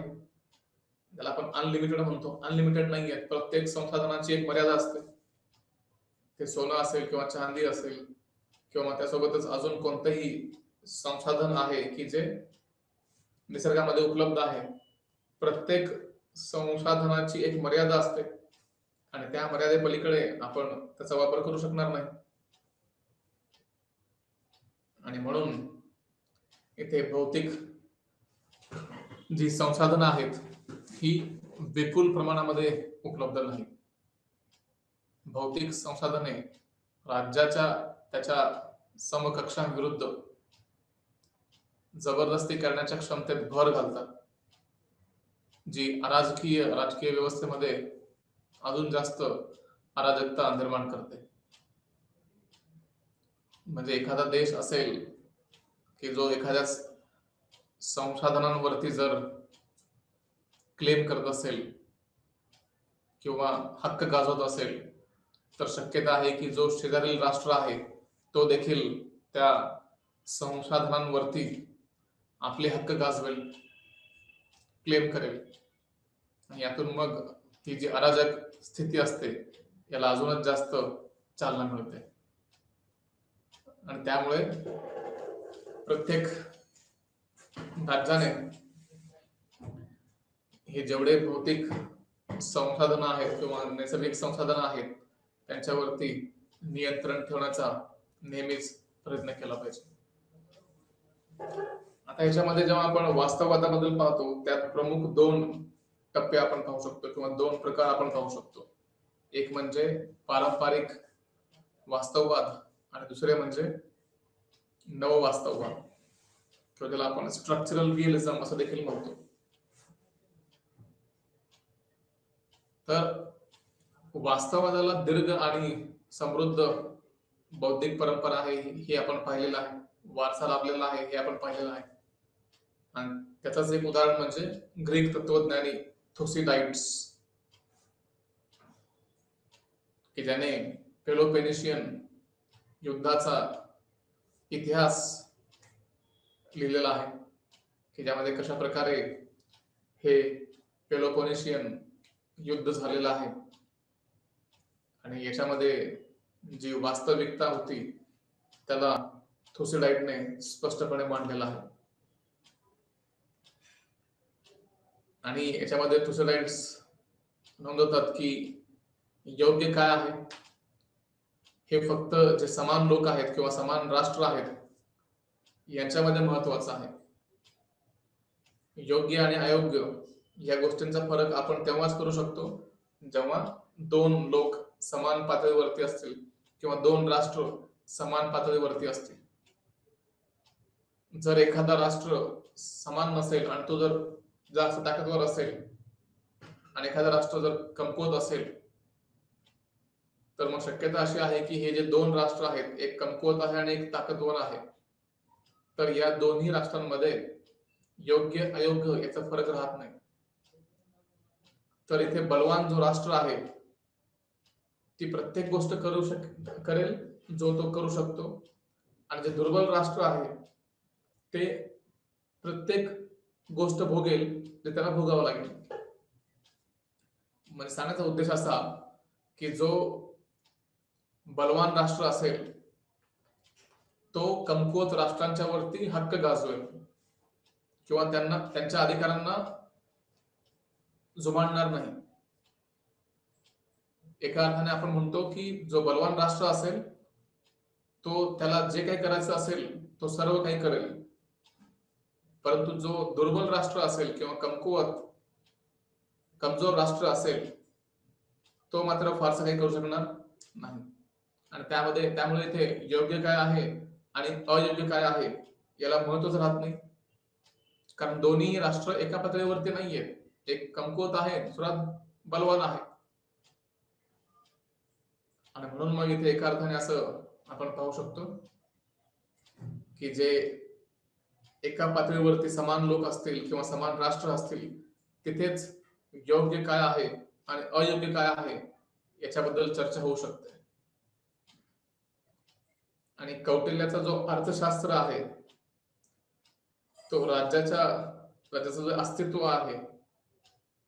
त्याला आपण अनलिमिटेड म्हणतो. अनलिमिटेड नाही आहेत. प्रत्येक संसाधनाची एक मर्यादा असते. ते सोनं असेल किंवा चांदी असेल किंवा त्यासोबतच अजून कोणतंही संसाधन आहे की जे निसर्गामध्ये उपलब्ध आहे. प्रत्येक संसाधनाची एक मर्यादा असते आणि त्या मर्यादेपलीकडे आपण त्याचा वापर करू शकणार नाही. आणि म्हणून इथे भौतिक जी संसाधनं आहेत ही विपुल प्रमाणामध्ये उपलब्ध नाही. भौतिक संसाधने राज्याच्या त्याच्या समकक्षांविरुद्ध जबरदस्ती करण्याच्या क्षमतेत भर घालतात, जी राजकीय व्यवस्थेमध्ये अजून जास्त अराजकता निर्माण करते. म्हणजे एखादा देश असेल की जो एखाद्या संसाधनांवरती जर क्लेम करत असेल किंवा हक्क गाजवत असेल, तर शक्यता आहे की जो शेजारील राष्ट्र आहे तो देखील त्या संसाधनांवरती आपले हक्क गाजवेल, क्लेम करेल, आणि यातून मग ही जी अराजक स्थिती असते याला अजूनच जास्त चालना मिळते. आणि त्यामुळे प्रत्येक राज्याने हे जेवढे भौतिक संसाधनं आहेत किंवा नैसर्गिक संसाधनं आहेत त्यांच्यावरती नियंत्रण ठेवण्याचा नेहमीच प्रयत्न केला पाहिजे. आता याच्यामध्ये जेव्हा आपण वास्तववादाबद्दल पाहतो, त्यात प्रमुख 2 टप्पे आपण पाहू शकतो किंवा 2 प्रकार आपण पाहू शकतो. एक म्हणजे पारंपरिक वास्तववाद आणि दुसरे म्हणजे नववास्तववाद, किंवा ज्याला आपण स्ट्रक्चरल रिअलिझम असं देखील म्हणतो. तर वास्तववादाला दीर्घ आणि समृद्ध बौद्धिक परंपरा आहे हे आपण पाहिलेलं आहे, वारसा लाभलेला आहे हे आपण पाहिलेलं आहे. आणि त्याचंच एक उदाहरण म्हणजे ग्रीक तत्वज्ञानी थुसिडाइड्स, की ज्याने पेलोपेनिशियन युद्धाचा इतिहास लिहिलेला आहे, की ज्यामध्ये कशा प्रकारे हे पेलोपोनेशियन युद्ध झालेलं आहे आणि याच्यामध्ये जी वास्तविकता होती त्याला थुसिडाइडने स्पष्टपणे मांडलेला आहे. आणि याच्यामध्ये थुसिडाइड्स नोंदवतात की योग्य काय आहे हे फक्त जे समान लोक आहेत किंवा समान राष्ट्र आहेत यांच्यामध्ये महत्वाचं आहे. योग्य आणि अयोग्य या गोष्टींचा फरक आपण तेव्हाच करू शकतो जेव्हा 2 लोक समान पातळीवरती असतील किंवा 2 राष्ट्र समान पातळीवरती असतील. जर एखादा राष्ट्र समान नसेल आणि तो जर जास्त ताकदवर असेल आणि एखादा राष्ट्र जर कमकुवत असेल, तर मग शक्यता अशी आहे की हे जे 2 राष्ट्र आहेत, एक कमकुवत आहे आणि एक ताकदवर आहे, तर या दोन्ही राष्ट्रांमध्ये योग्य अयोग्य याचा फरक राहत नाही. तर इथे बलवान जो राष्ट्र आहे ती प्रत्येक गोष्ट करेल जो तो करू शकतो, आणि जे दुर्बल राष्ट्र आहे ते प्रत्येक गोष्ट भोगेल जे त्याला भोगावं लागेल. म्हणजे सांगण्याचा उद्देश असा की जो बलवान राष्ट्र असेल तो कमकुवत राष्ट्रांच्या वरती हक्क गाजवेल किंवा त्यांच्या अधिकारांना जुमानणार नाही. एका अर्थाने आपण म्हणतो की जो बलवान राष्ट्र असेल तो त्याला जे काही करायचं असेल तो सर्व काही करेल, परंतु जो दुर्बल राष्ट्र असेल किंवा कमजोर राष्ट्र असेल तो मात्र फारसं काही करू शकणार नाही. आणि त्यामुळे इथे योग्य काय आहे आणि अयोग्य काय आहे याला महत्वच राहत नाही, कारण दोन्ही राष्ट्र एका पातळीवरती नाहीये. एक कमकुवत आहे, दुसरा बलवान आहे. आणि म्हणून मग इथे एका अर्थाने असं आपण पाहू शकतो की जे एका पातळीवरती समान लोक असतील किंवा समान राष्ट्र असतील तिथेच योग्य काय आहे आणि अयोग्य काय आहे याच्याबद्दल चर्चा होऊ शकते. आणि कौटिल्याचा जो अर्थशास्त्र आहे तो राज्याचं जे अस्तित्व आहे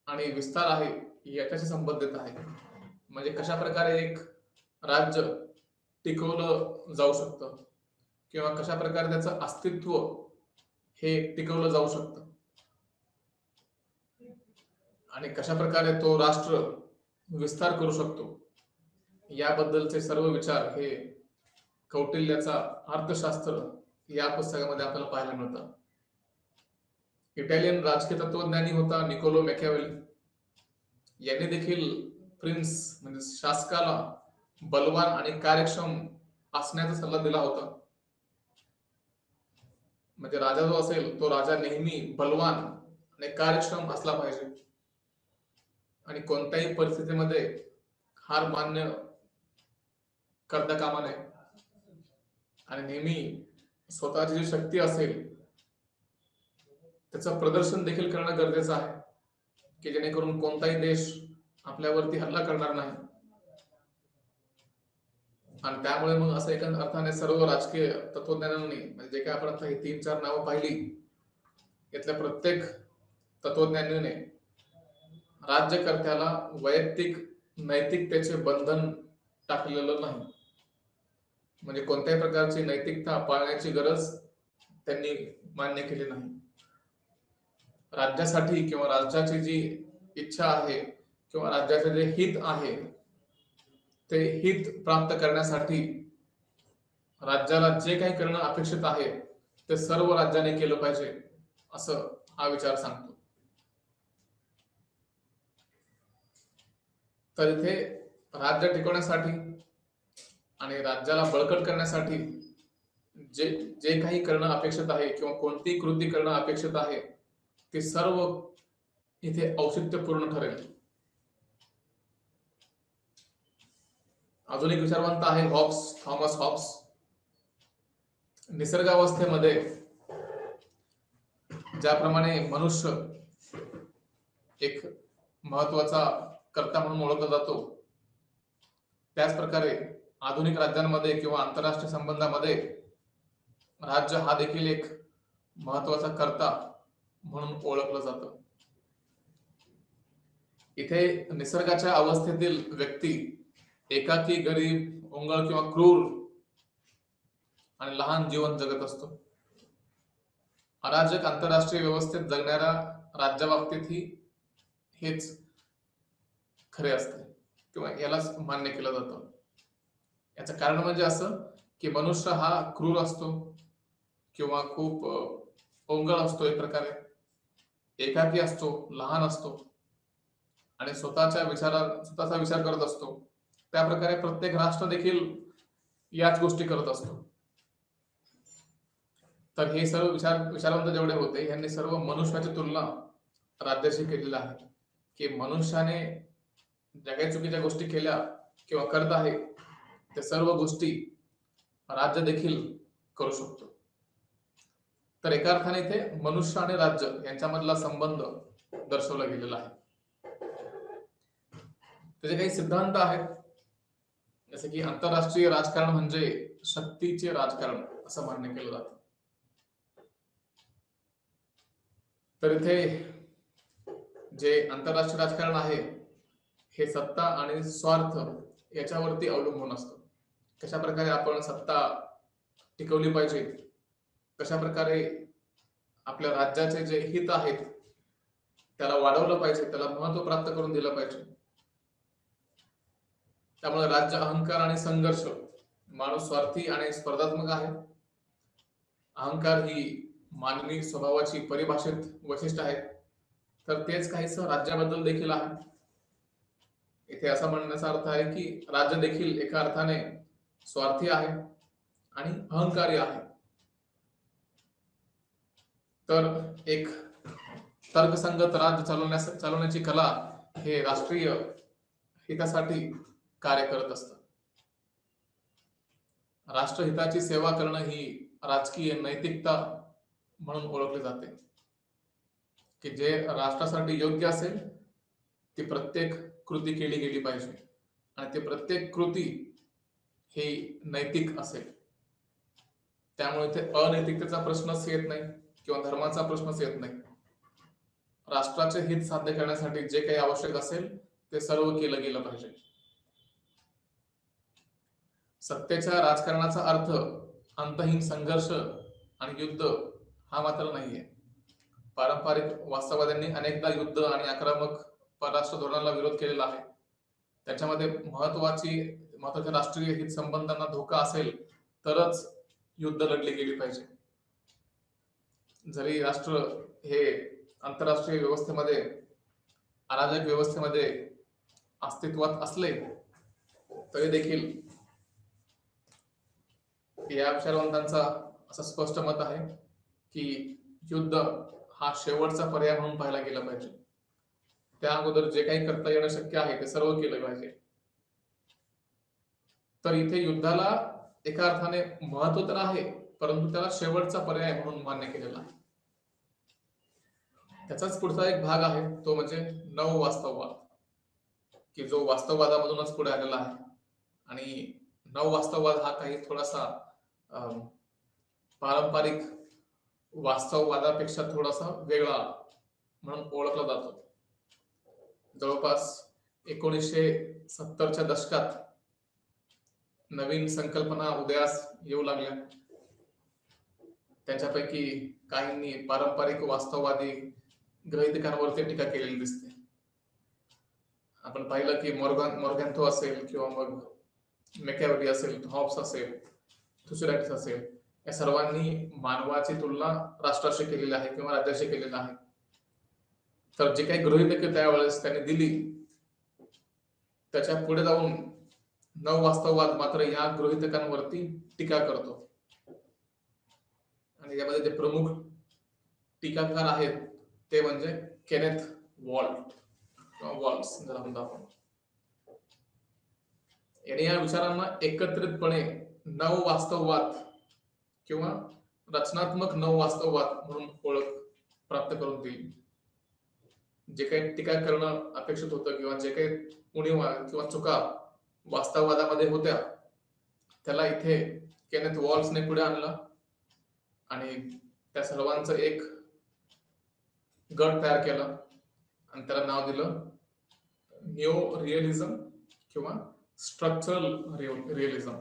आणि विस्तार आहे याच्याशी संबंधित आहे. म्हणजे कशा प्रकारे एक राज्य टिकवलं जाऊ शकतं किंवा कशा प्रकारे त्याचं अस्तित्व हे टिकवलं जाऊ शकतं आणि कशा प्रकारे तो राष्ट्र विस्तार करू शकतो याबद्दलचे सर्व विचार हे कौटिल्याचा अर्थशास्त्र या पुस्तकामध्ये आपल्याला पाहायला मिळतात. इटालियन राजकीय तत्वज्ञानी होता निकोलो मॅकियावेली. यांनी देखील प्रिन्स म्हणजे शासकाला बलवान आणि कार्यक्षम असण्याचा सल्ला दिला होता. म्हणजे राजा जो असेल तो राजा नेहमी बलवान आणि कार्यक्षम असला पाहिजे आणि कोणत्याही परिस्थितीमध्ये हार मान्य करता कामा नये आणि नेहमी स्वतःची जी शक्ती असेल त्याचं प्रदर्शन देखील करणं गरजेचं आहे की जेणेकरून कोणताही देश आपल्यावरती हल्ला करणार नाही. आणि त्यामुळे मग असं एका अर्थाने सर्व राजकीय तत्वज्ञानांनी म्हणजे जे काही आपण आता ही 3-4 नावं पाहिली यातल्या प्रत्येक तत्वज्ञानीने राज्यकर्त्याला वैयक्तिक नैतिकतेचे बंधन टाकलेलं नाही. म्हणजे कोणत्याही प्रकारची नैतिकता पाळण्याची गरज त्यांनी मान्य केली नाही. राज्यासाठी किंवा राज्याची जी इच्छा आहे किंवा राज्याचे जे हित आहे ते हित प्राप्त करण्यासाठी राज्याला जे काही करणं अपेक्षित आहे ते सर्व राज्याने केलं पाहिजे असं हा विचार सांगतो. तर इथे राज्य टिकवण्यासाठी आणि राज्याला बळकट करण्यासाठी जे जे काही करणं अपेक्षित आहे किंवा कोणती कृती करणं अपेक्षित आहे ते सर्व इथे औचित्यपूर्ण ठरेल. अजून एक विचारवंत आहे थॉमस हॉब्स. निसर्गावस्थेमध्ये ज्याप्रमाणे मनुष्य एक महत्वाचा कर्ता म्हणून ओळखला जातो त्याच प्रकारे आधुनिक राज्यांमध्ये किंवा आंतरराष्ट्रीय संबंधामध्ये राज्य हा देखील एक महत्वाचा कर्ता म्हणून ओळखलं जातं. इथे निसर्गाच्या अवस्थेतील व्यक्ती एकाकी, गरीब, ओंगळ किंवा क्रूर आणि लहान जीवन जगत असतो. अराजक आंतरराष्ट्रीय व्यवस्थेत जगणाऱ्या राज्याबाबतीतही हेच खरे असते किंवा यालाच मान्य केलं जातं. याचं कारण म्हणजे असं की मनुष्य हा क्रूर असतो किंवा खूप ओंगळ असतो, एक प्रकारे एकाकी असतो, लहान असतो आणि स्वतःचा विचार करत असतो. त्या प्रकारे प्रत्येक राष्ट्र देखील याच गोष्टी करत असतो. तर हे सर्व विचारवंत जेवढे होते यांनी सर्व मनुष्याची तुलना राज्याशी केलेली आहे की मनुष्याने ज्या काही चुकीच्या गोष्टी केल्या किंवा करत आहे त्या सर्व गोष्टी राज्य देखील करू शकतो. तर एका अर्थाने इथे मनुष्य आणि राज्य यांच्यामधला संबंध दर्शवला गेलेला आहे. त्याचे काही सिद्धांत आहेत जसे की आंतरराष्ट्रीय राजकारण म्हणजे शक्तीचे राजकारण असं मान्य केलं जातं. तर इथे जे आंतरराष्ट्रीय राजकारण आहे हे सत्ता आणि स्वार्थ याच्यावरती अवलंबून असतं. कशा प्रकारे आपण सत्ता टिकवली पाहिजे, कशा प्रकारे आपल्या राज्याचे जे हित आहेत त्याला वाढवलं पाहिजे, त्याला महत्व प्राप्त करून दिलं पाहिजे. त्यामुळे राज्य अहंकार आणि संघर्ष, माणूस स्वार्थी आणि स्पर्धात्मक आहे. अहंकार ही मानवी स्वभावाची परिभाषित वैशिष्ट्य आहेत. तर तेच काहीसं राज्याबद्दल देखील आहे. इथे असं म्हणण्याचा अर्थ आहे की राज्य देखील एका अर्थाने स्वार्थी आहे आणि अहंकारी आहे. तर एक तर्कसंगत राज्य चालवण्याची कला हे राष्ट्रीय हितासाठी कार्य करत असतं. राष्ट्रहिताची सेवा करणं ही राजकीय नैतिकता म्हणून ओळखली जाते की जे राष्ट्रासाठी योग्य असेल ती प्रत्येक कृती केली गेली पाहिजे आणि ती प्रत्येक कृती ही नैतिक असेल. त्यामुळे ते अनैतिकतेचा प्रश्नच येत नाही किंवा धर्माचा प्रश्नच येत नाही. राष्ट्राचे हित साध्य करण्यासाठी जे काही आवश्यक असेल ते सर्व केलं गेलं पाहिजे. सत्तेच्या राजकारणाचा अर्थ अंतहीन संघर्ष आणि युद्ध हा मात्र नाहीये. पारंपरिक वास्तववाद्यांनी अनेकदा युद्ध आणि आक्रमक परराष्ट्र धोरणाला विरोध केलेला आहे. त्याच्यामध्ये महत्वाच्या राष्ट्रीय हित संबंधांना धोका असेल तरच युद्ध लढली गेली पाहिजे. जरी राष्ट्र हे आंतरराष्ट्रीय व्यवस्थेमध्ये, अराजक व्यवस्थेमध्ये अस्तित्वात असले तरी देखील या विचारवंतांचा असं स्पष्ट मत आहे की युद्ध हा शेवटचा पर्याय म्हणून पाहायला गेला पाहिजे. त्या अगोदर जे काही करता येणं शक्य आहे ते सर्व केलं पाहिजे. तर इथे युद्धाला एका अर्थाने महत्व तर आहे, परंतु त्याला शेवटचा पर्याय म्हणून मान्य केलेला आहे. त्याचाच पुढचा एक भाग आहे तो म्हणजे नववास्तववाद, की जो वास्तववादामधूनच पुढे आलेला आहे. आणि नववास्तववाद हा काही थोडासा पारंपरिक वास्तववादापेक्षा थोडासा वेगळा म्हणून ओळखला जातो. जवळपास 1970च्या दशकात नवीन संकल्पना उदयास येऊ लागल्या. त्यांच्यापैकी काहींनी पारंपरिक वास्तववादी गृहीतकांवरती टीका केलेली दिसते. आपण पाहिलं की मॉर्गॅन्थो असेल किंवा मग मॅकियावेली असेल, हॉब्स असेल, थुसिडायडिस असेल, या सर्वांनी मानवाची तुलना राष्ट्राशी केलेली आहे किंवा राज्याशी केलेली आहे. तर जे काही गृहीतके त्यावेळेस त्यांनी दिली त्याच्या पुढे जाऊन नववास्तववाद मात्र या गृहीतकांवरती टीका करतो. आणि यामध्ये जे प्रमुख टीकाकार आहेत ते म्हणजे केनेथ वॉल्ट किंवा वॉल्स जर म्हणतो आपण. याने या विचारांना एकत्रितपणे नववास्तववाद किंवा रचनात्मक नववास्तववाद म्हणून ओळख प्राप्त करून दिली. जे काही टीका करणं अपेक्षित होतं किंवा जे काही उणीवा किंवा चुका वास्तववादामध्ये होत्या त्याला इथे केनेथ वॉल्सने पुढे आणलं आणि त्या सर्वांचं एक गट तयार केला आणि त्याला नाव दिलं न्यू रिअलिझम किंवा स्ट्रक्चरल रिअलिझम.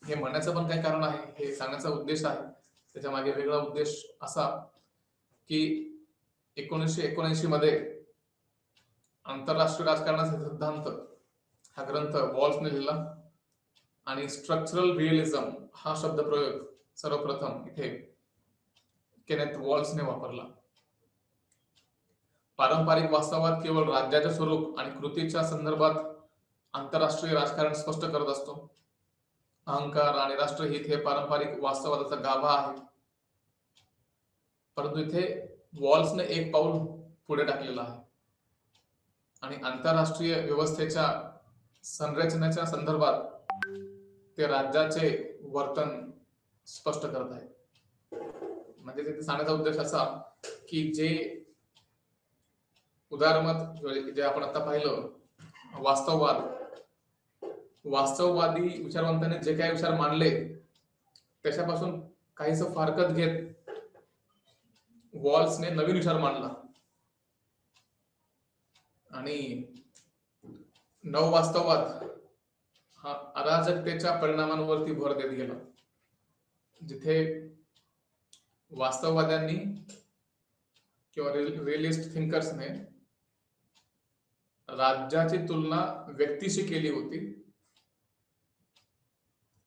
हे म्हणण्याचं पण काही कारण आहे, हे सांगण्याचा उद्देश आहे. त्याच्या मागे वेगळा उद्देश असा की 1979 मध्ये आंतरराष्ट्रीय राजकारणाचा सिद्धांत हा ग्रंथ वॉल्सने लिहिला आणि स्ट्रक्चरल रिअलिझम हा शब्दप्रयोग सर्वप्रथम इथे केनेथ वॉल्सने वापरला. पारंपरिक वास्तववाद केवळ राज्याचे स्वरूप आणि कृतीच्या संदर्भात आंतरराष्ट्रीय राजकारण स्पष्ट करत असतो. अहंकार आणि राष्ट्रहित हे पारंपरिक वास्तववादाचा गाभा आहे. परंतु इथे वॉल्सने एक पाऊल पुढे टाकलेला आहे आणि आंतरराष्ट्रीय व्यवस्थेच्या संरचनेच्या संदर्भात ते राज्याचे वर्तन स्पष्ट करत आहे. म्हणजे तिथे सांगण्याचा उद्देश असा की जे उदाहरणार्थ जे आपण आता पाहिलं वास्तववादी विचारवंतांनी जे काही विचार मांडले त्याच्यापासून काहीच फारकत घेत वॉल्सने नवीन विचार मांडला आणि नववास्तववाद हा अराजकतेच्या परिणामांवरती भर देत गेला. जिथे वास्तववाद्यांनी किंवा रिअलिस्ट थिंकर्सने राज्याची तुलना व्यक्तीशी केली होती,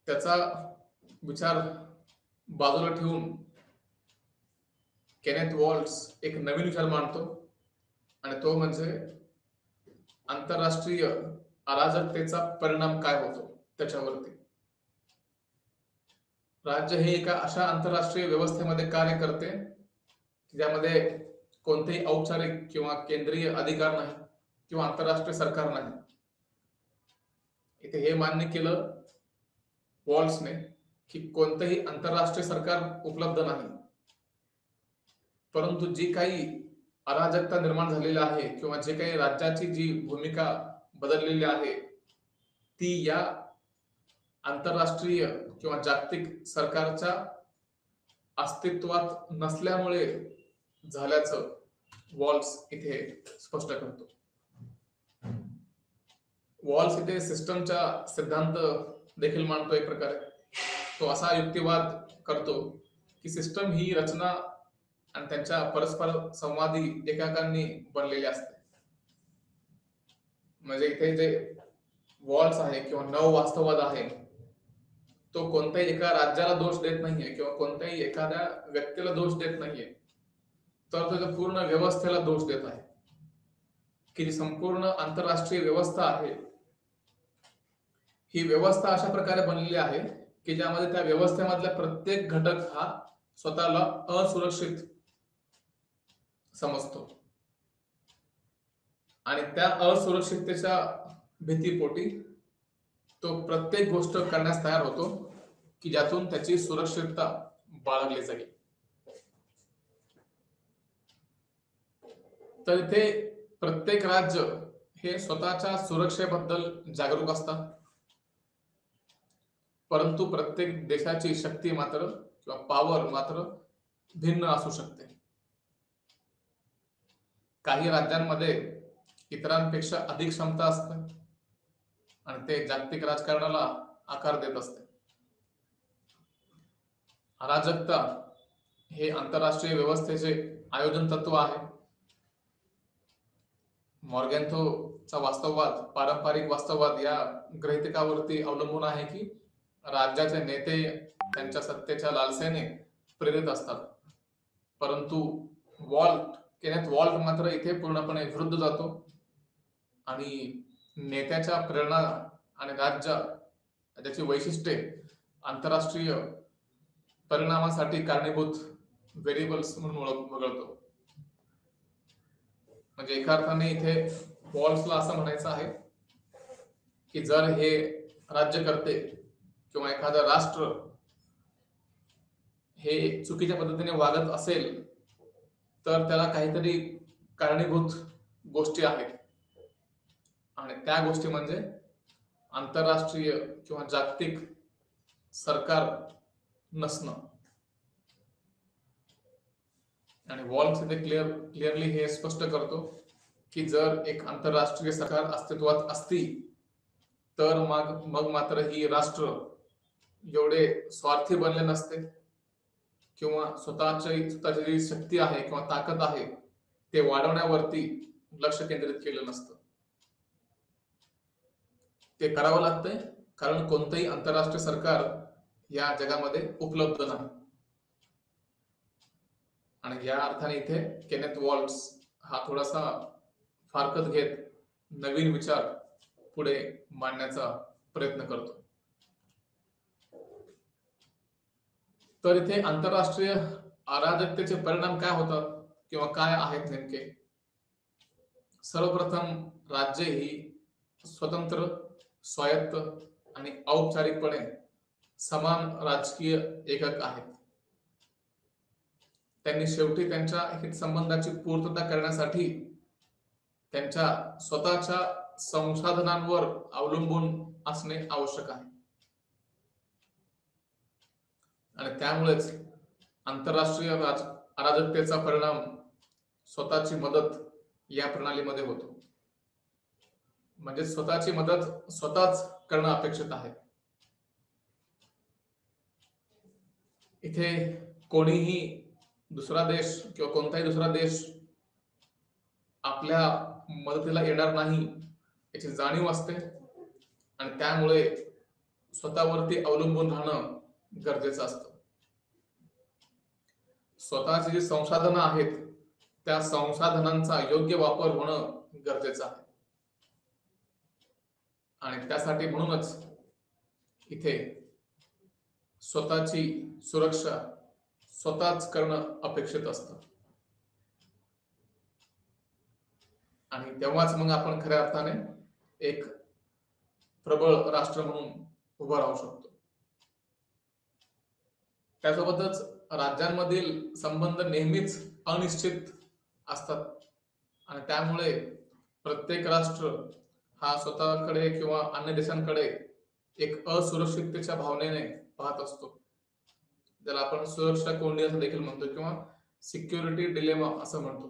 त्याचा विचार बाजूला ठेवून केनेथ वॉल्स एक नवीन विचार मांडतो आणि तो म्हणजे आंतरराष्ट्रीय अराजकतेचा परिणाम काय होतो त्याच्यावरती. राज्य हे एका अशा आंतरराष्ट्रीय व्यवस्थेमध्ये कार्य करते ज्यामध्ये कोणतेही औपचारिक किंवा केंद्रीय अधिकार नाही किंवा आंतरराष्ट्रीय सरकार नाही. इथे हे मान्य केलं वॉल्सने की कोणतेही आंतरराष्ट्रीय सरकार उपलब्ध नाही, परंतु जी काही अराजकता निर्माण झालेली आहे किंवा जे काही राज्याची जी भूमिका बदललेली आहे ती या आंतरराष्ट्रीय किंवा जागतिक सरकारच्या अस्तित्वात नसल्यामुळे झाल्याचं वॉल्स इथे स्पष्ट करतो. वॉल्स इथे सिस्टमचा सिद्धांत देखील मांडतो. एक प्रकारे तो असा युक्तिवाद करतो की सिस्टम ही रचना आणि त्यांच्या परस्पर संवादी एकाकांनी बनलेली असते. म्हणजे इथे जे वॉल्स आहे किंवा नववास्तववाद आहे तो कोणत्याही एका राज्याला दोष देत नाहीये किंवा कोणत्याही एखाद्या व्यक्तीला दोष देत नाहीये, तर तो पूर्ण व्यवस्थेला दोष देत आहे की जी संपूर्ण आंतरराष्ट्रीय व्यवस्था आहे ही व्यवस्था अशा प्रकारे बनलेली आहे की ज्यामध्ये त्या व्यवस्थेमधला प्रत्येक घटक हा स्वतःला असुरक्षित समजतो आणि त्या असुरक्षिततेच्या भीतीपोटी तो प्रत्येक गोष्ट करण्यास तयार होतो की ज्यातून त्याची सुरक्षितता बाळगली जाईल. तर इथे प्रत्येक राज्य हे स्वतःच्या सुरक्षेबद्दल जागरूक असतात, परंतु प्रत्येक देशाची शक्ती मात्र किंवा पॉवर मात्र भिन्न असू शकते. काही राज्यांमध्ये इतरांपेक्षा अधिक क्षमता असते आणि ते जागतिक राजकारणाला आकार देत असते. अराजकता हे आंतरराष्ट्रीय व्यवस्थेचे आयोजन तत्व आहे. मॉर्गॅन्थोचा वास्तववाद पारंपरिक वास्तववाद या गृहीतकावरती अवलंबून आहे की राज्याचे नेते त्यांच्या सत्तेच्या लालसेने प्रेरित असतात, परंतु केनेथ वॉल्ट मात्र इथे पूर्णपणे विरुद्ध जातो आणि नेत्याच्या प्रेरणा आणि राज्य त्याची वैशिष्ट्ये आंतरराष्ट्रीय परिणामासाठी कारणीभूत व्हेरिएबल्स म्हणून वगळतो. म्हणजे एका अर्थाने इथे वॉल्सला असं म्हणायचं आहे की जर हे राज्यकर्ते किंवा एखादं राष्ट्र हे चुकीच्या पद्धतीने वागत असेल तर त्याला काहीतरी कारणीभूत गोष्टी आहेत आणि त्या गोष्टी म्हणजे आंतरराष्ट्रीय किंवा जागतिक सरकार नसणं. आणि वॉल्स इथे क्लिअरली हे स्पष्ट करतो की जर एक आंतरराष्ट्रीय सरकार अस्तित्वात असती तर मग मात्र ही राष्ट्र एवढे स्वार्थी बनले नसते किंवा स्वतःची जी शक्ती आहे किंवा ताकद आहे ते वाढवण्यावरती लक्ष केंद्रित केलं नसतं. ते करावं लागतंय कारण कोणतंही आंतरराष्ट्रीय सरकार या जगामध्ये उपलब्ध नाही. आणि या अर्थाने इथे केनेथ वॉल्ट्स हा थोडासा फारकत घेत नवीन विचार पुढे मांडण्याचा प्रयत्न करतो. तर इथे आंतरराष्ट्रीय अराजकतेचे परिणाम काय होतात किंवा काय आहेत नेमके? सर्वप्रथम राज्ये ही स्वतंत्र, स्वायत्त आणि औपचारिकपणे समान राजकीय एकक आहेत. त्यांनी शेवटी त्यांच्या हितसंबंधाची पूर्तता करण्यासाठी त्यांच्या स्वतःच्या संसाधनांवर अवलंबून असणे आवश्यक आहे आणि त्यामुळेच आंतरराष्ट्रीय अराजकतेचा परिणाम स्वतःची मदत या प्रणालीमध्ये होतो. म्हणजे स्वतःची मदत स्वतःच करणं अपेक्षित आहे. इथे कोणीही दुसरा देश किंवा कोणताही दुसरा देश आपल्या मदतीला येणार नाही याची जाणीव असते आणि त्यामुळे स्वतःवरती अवलंबून राहणं गरजेचं असतं. स्वतःची जी संसाधनं आहेत त्या संसाधनांचा योग्य वापर होणं गरजेचं आहे आणि त्यासाठी म्हणूनच इथे स्वतःची सुरक्षा स्वतःच करणं अपेक्षित असतं आणि तेव्हाच मग आपण खऱ्या अर्थाने एक प्रबळ राष्ट्र म्हणून उभं राहू शकतो. त्यासोबतच राज्यांमधील संबंध नेहमीच अनिश्चित असतात आणि त्यामुळे प्रत्येक राष्ट्र हा स्वतःकडे किंवा अन्य देशांकडे एक असुरक्षिततेच्या भावनेने पाहत असतो, ज्याला आपण सुरक्षा कोंडी असं देखील म्हणतो किंवा सिक्युरिटी डिलेमा असं म्हणतो,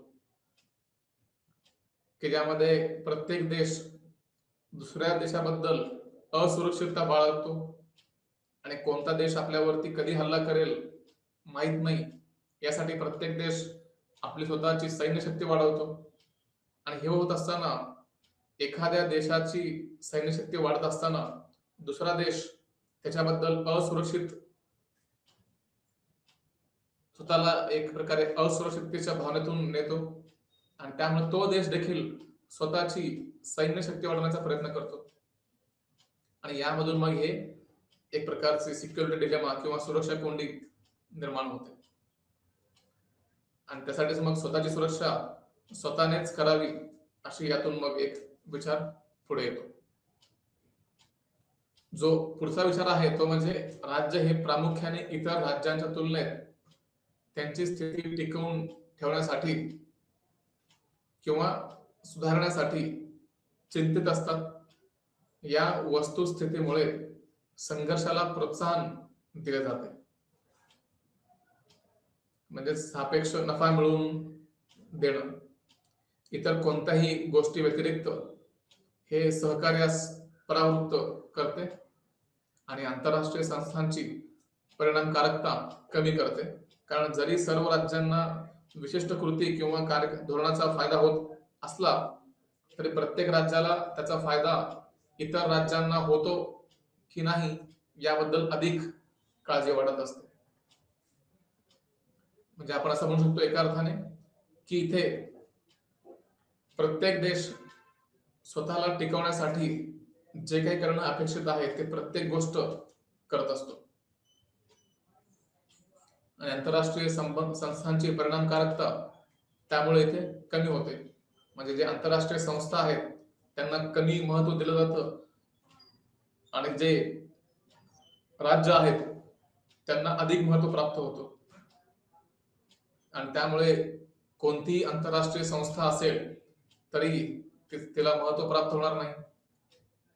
की ज्यामध्ये प्रत्येक देश दुसऱ्या देशाबद्दल असुरक्षितता बाळगतो आणि कोणता देश आपल्यावरती कधी हल्ला करेल माहित नाही यासाठी प्रत्येक देश आपली स्वतःची सैन्य शक्ती वाढवतो आणि हे होत असताना एखाद्या देशाची सैन्य शक्ती वाढत असताना दुसरा देश त्याच्याबद्दल असुरक्षित स्वतःला एक प्रकारे असुरक्षिततेच्या भावनेतून नेतो आणि त्यामुळे तो देश देखील स्वतःची सैन्य शक्ती वाढवण्याचा प्रयत्न करतो आणि यामधून मग हे एक प्रकारचे सिक्युरिटी डिलेमा किंवा सुरक्षा कोंडी निर्माण होते. आणि त्यासाठीच मग स्वतःची सुरक्षा स्वतःनेच करावी अशी यातून मग एक विचार पुढे येतो. जो पुढचा विचार आहे तो म्हणजे राज्य हे प्रामुख्याने इतर राज्यांच्या तुलनेत त्यांची स्थिती टिकवून ठेवण्यासाठी किंवा सुधारण्यासाठी चिंतित असतात. या वस्तुस्थितीमुळे संघर्षाला प्रोत्साहन दिले जाते. म्हणजे सापेक्ष नफा मिळवून देणं, इतर कोणत्याही गोष्टी व्यतिरिक्त हे सहकार्यास परावृत्त करते आणि आंतरराष्ट्रीय संस्थांची परिणामकारकता कमी करते. कारण जरी सर्व राज्यांना विशिष्ट कृती किंवा कार्य धोरणाचा फायदा होत असला तरी प्रत्येक राज्याला त्याचा फायदा इतर राज्यांना होतो की नाही याबद्दल अधिक काळजी वाटत असते. म्हणजे आपण असं म्हणू शकतो एका अर्थाने की इथे प्रत्येक देश स्वतःला टिकवण्यासाठी जे काही करणं अपेक्षित आहे ते प्रत्येक गोष्ट करत असतो आणि आंतरराष्ट्रीय संस्थांची परिणामकारकता त्यामुळे इथे कमी होते. म्हणजे जे आंतरराष्ट्रीय संस्था आहेत त्यांना कमी महत्व दिलं जातं आणि जे राज्य आहेत त्यांना अधिक महत्व प्राप्त होतं. आणि त्यामुळे कोणतीही आंतरराष्ट्रीय संस्था असेल तरी तिला महत्व प्राप्त होणार नाही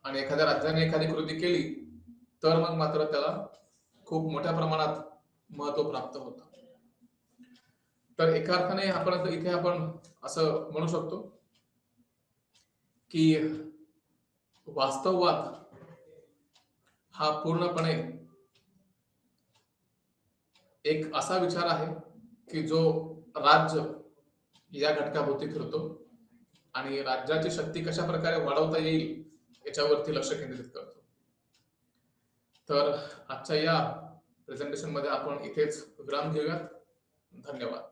आणि एखाद्या राज्याने एखादी कृती केली तर मग मात्र त्याला खूप मोठ्या प्रमाणात महत्व प्राप्त होतं. तर एका अर्थाने इथे आपण असं म्हणू शकतो की वास्तववाद हा पूर्णपणे एक असा विचार आहे की जो राज्य या घटकाभोवती फिरतो आणि राज्याची शक्ती कशा प्रकारे वाढवता येईल याच्यावरती लक्ष केंद्रित करतो. तर आजच्या या प्रेझेंटेशन मध्ये आपण इथेच विराम घेऊया. धन्यवाद.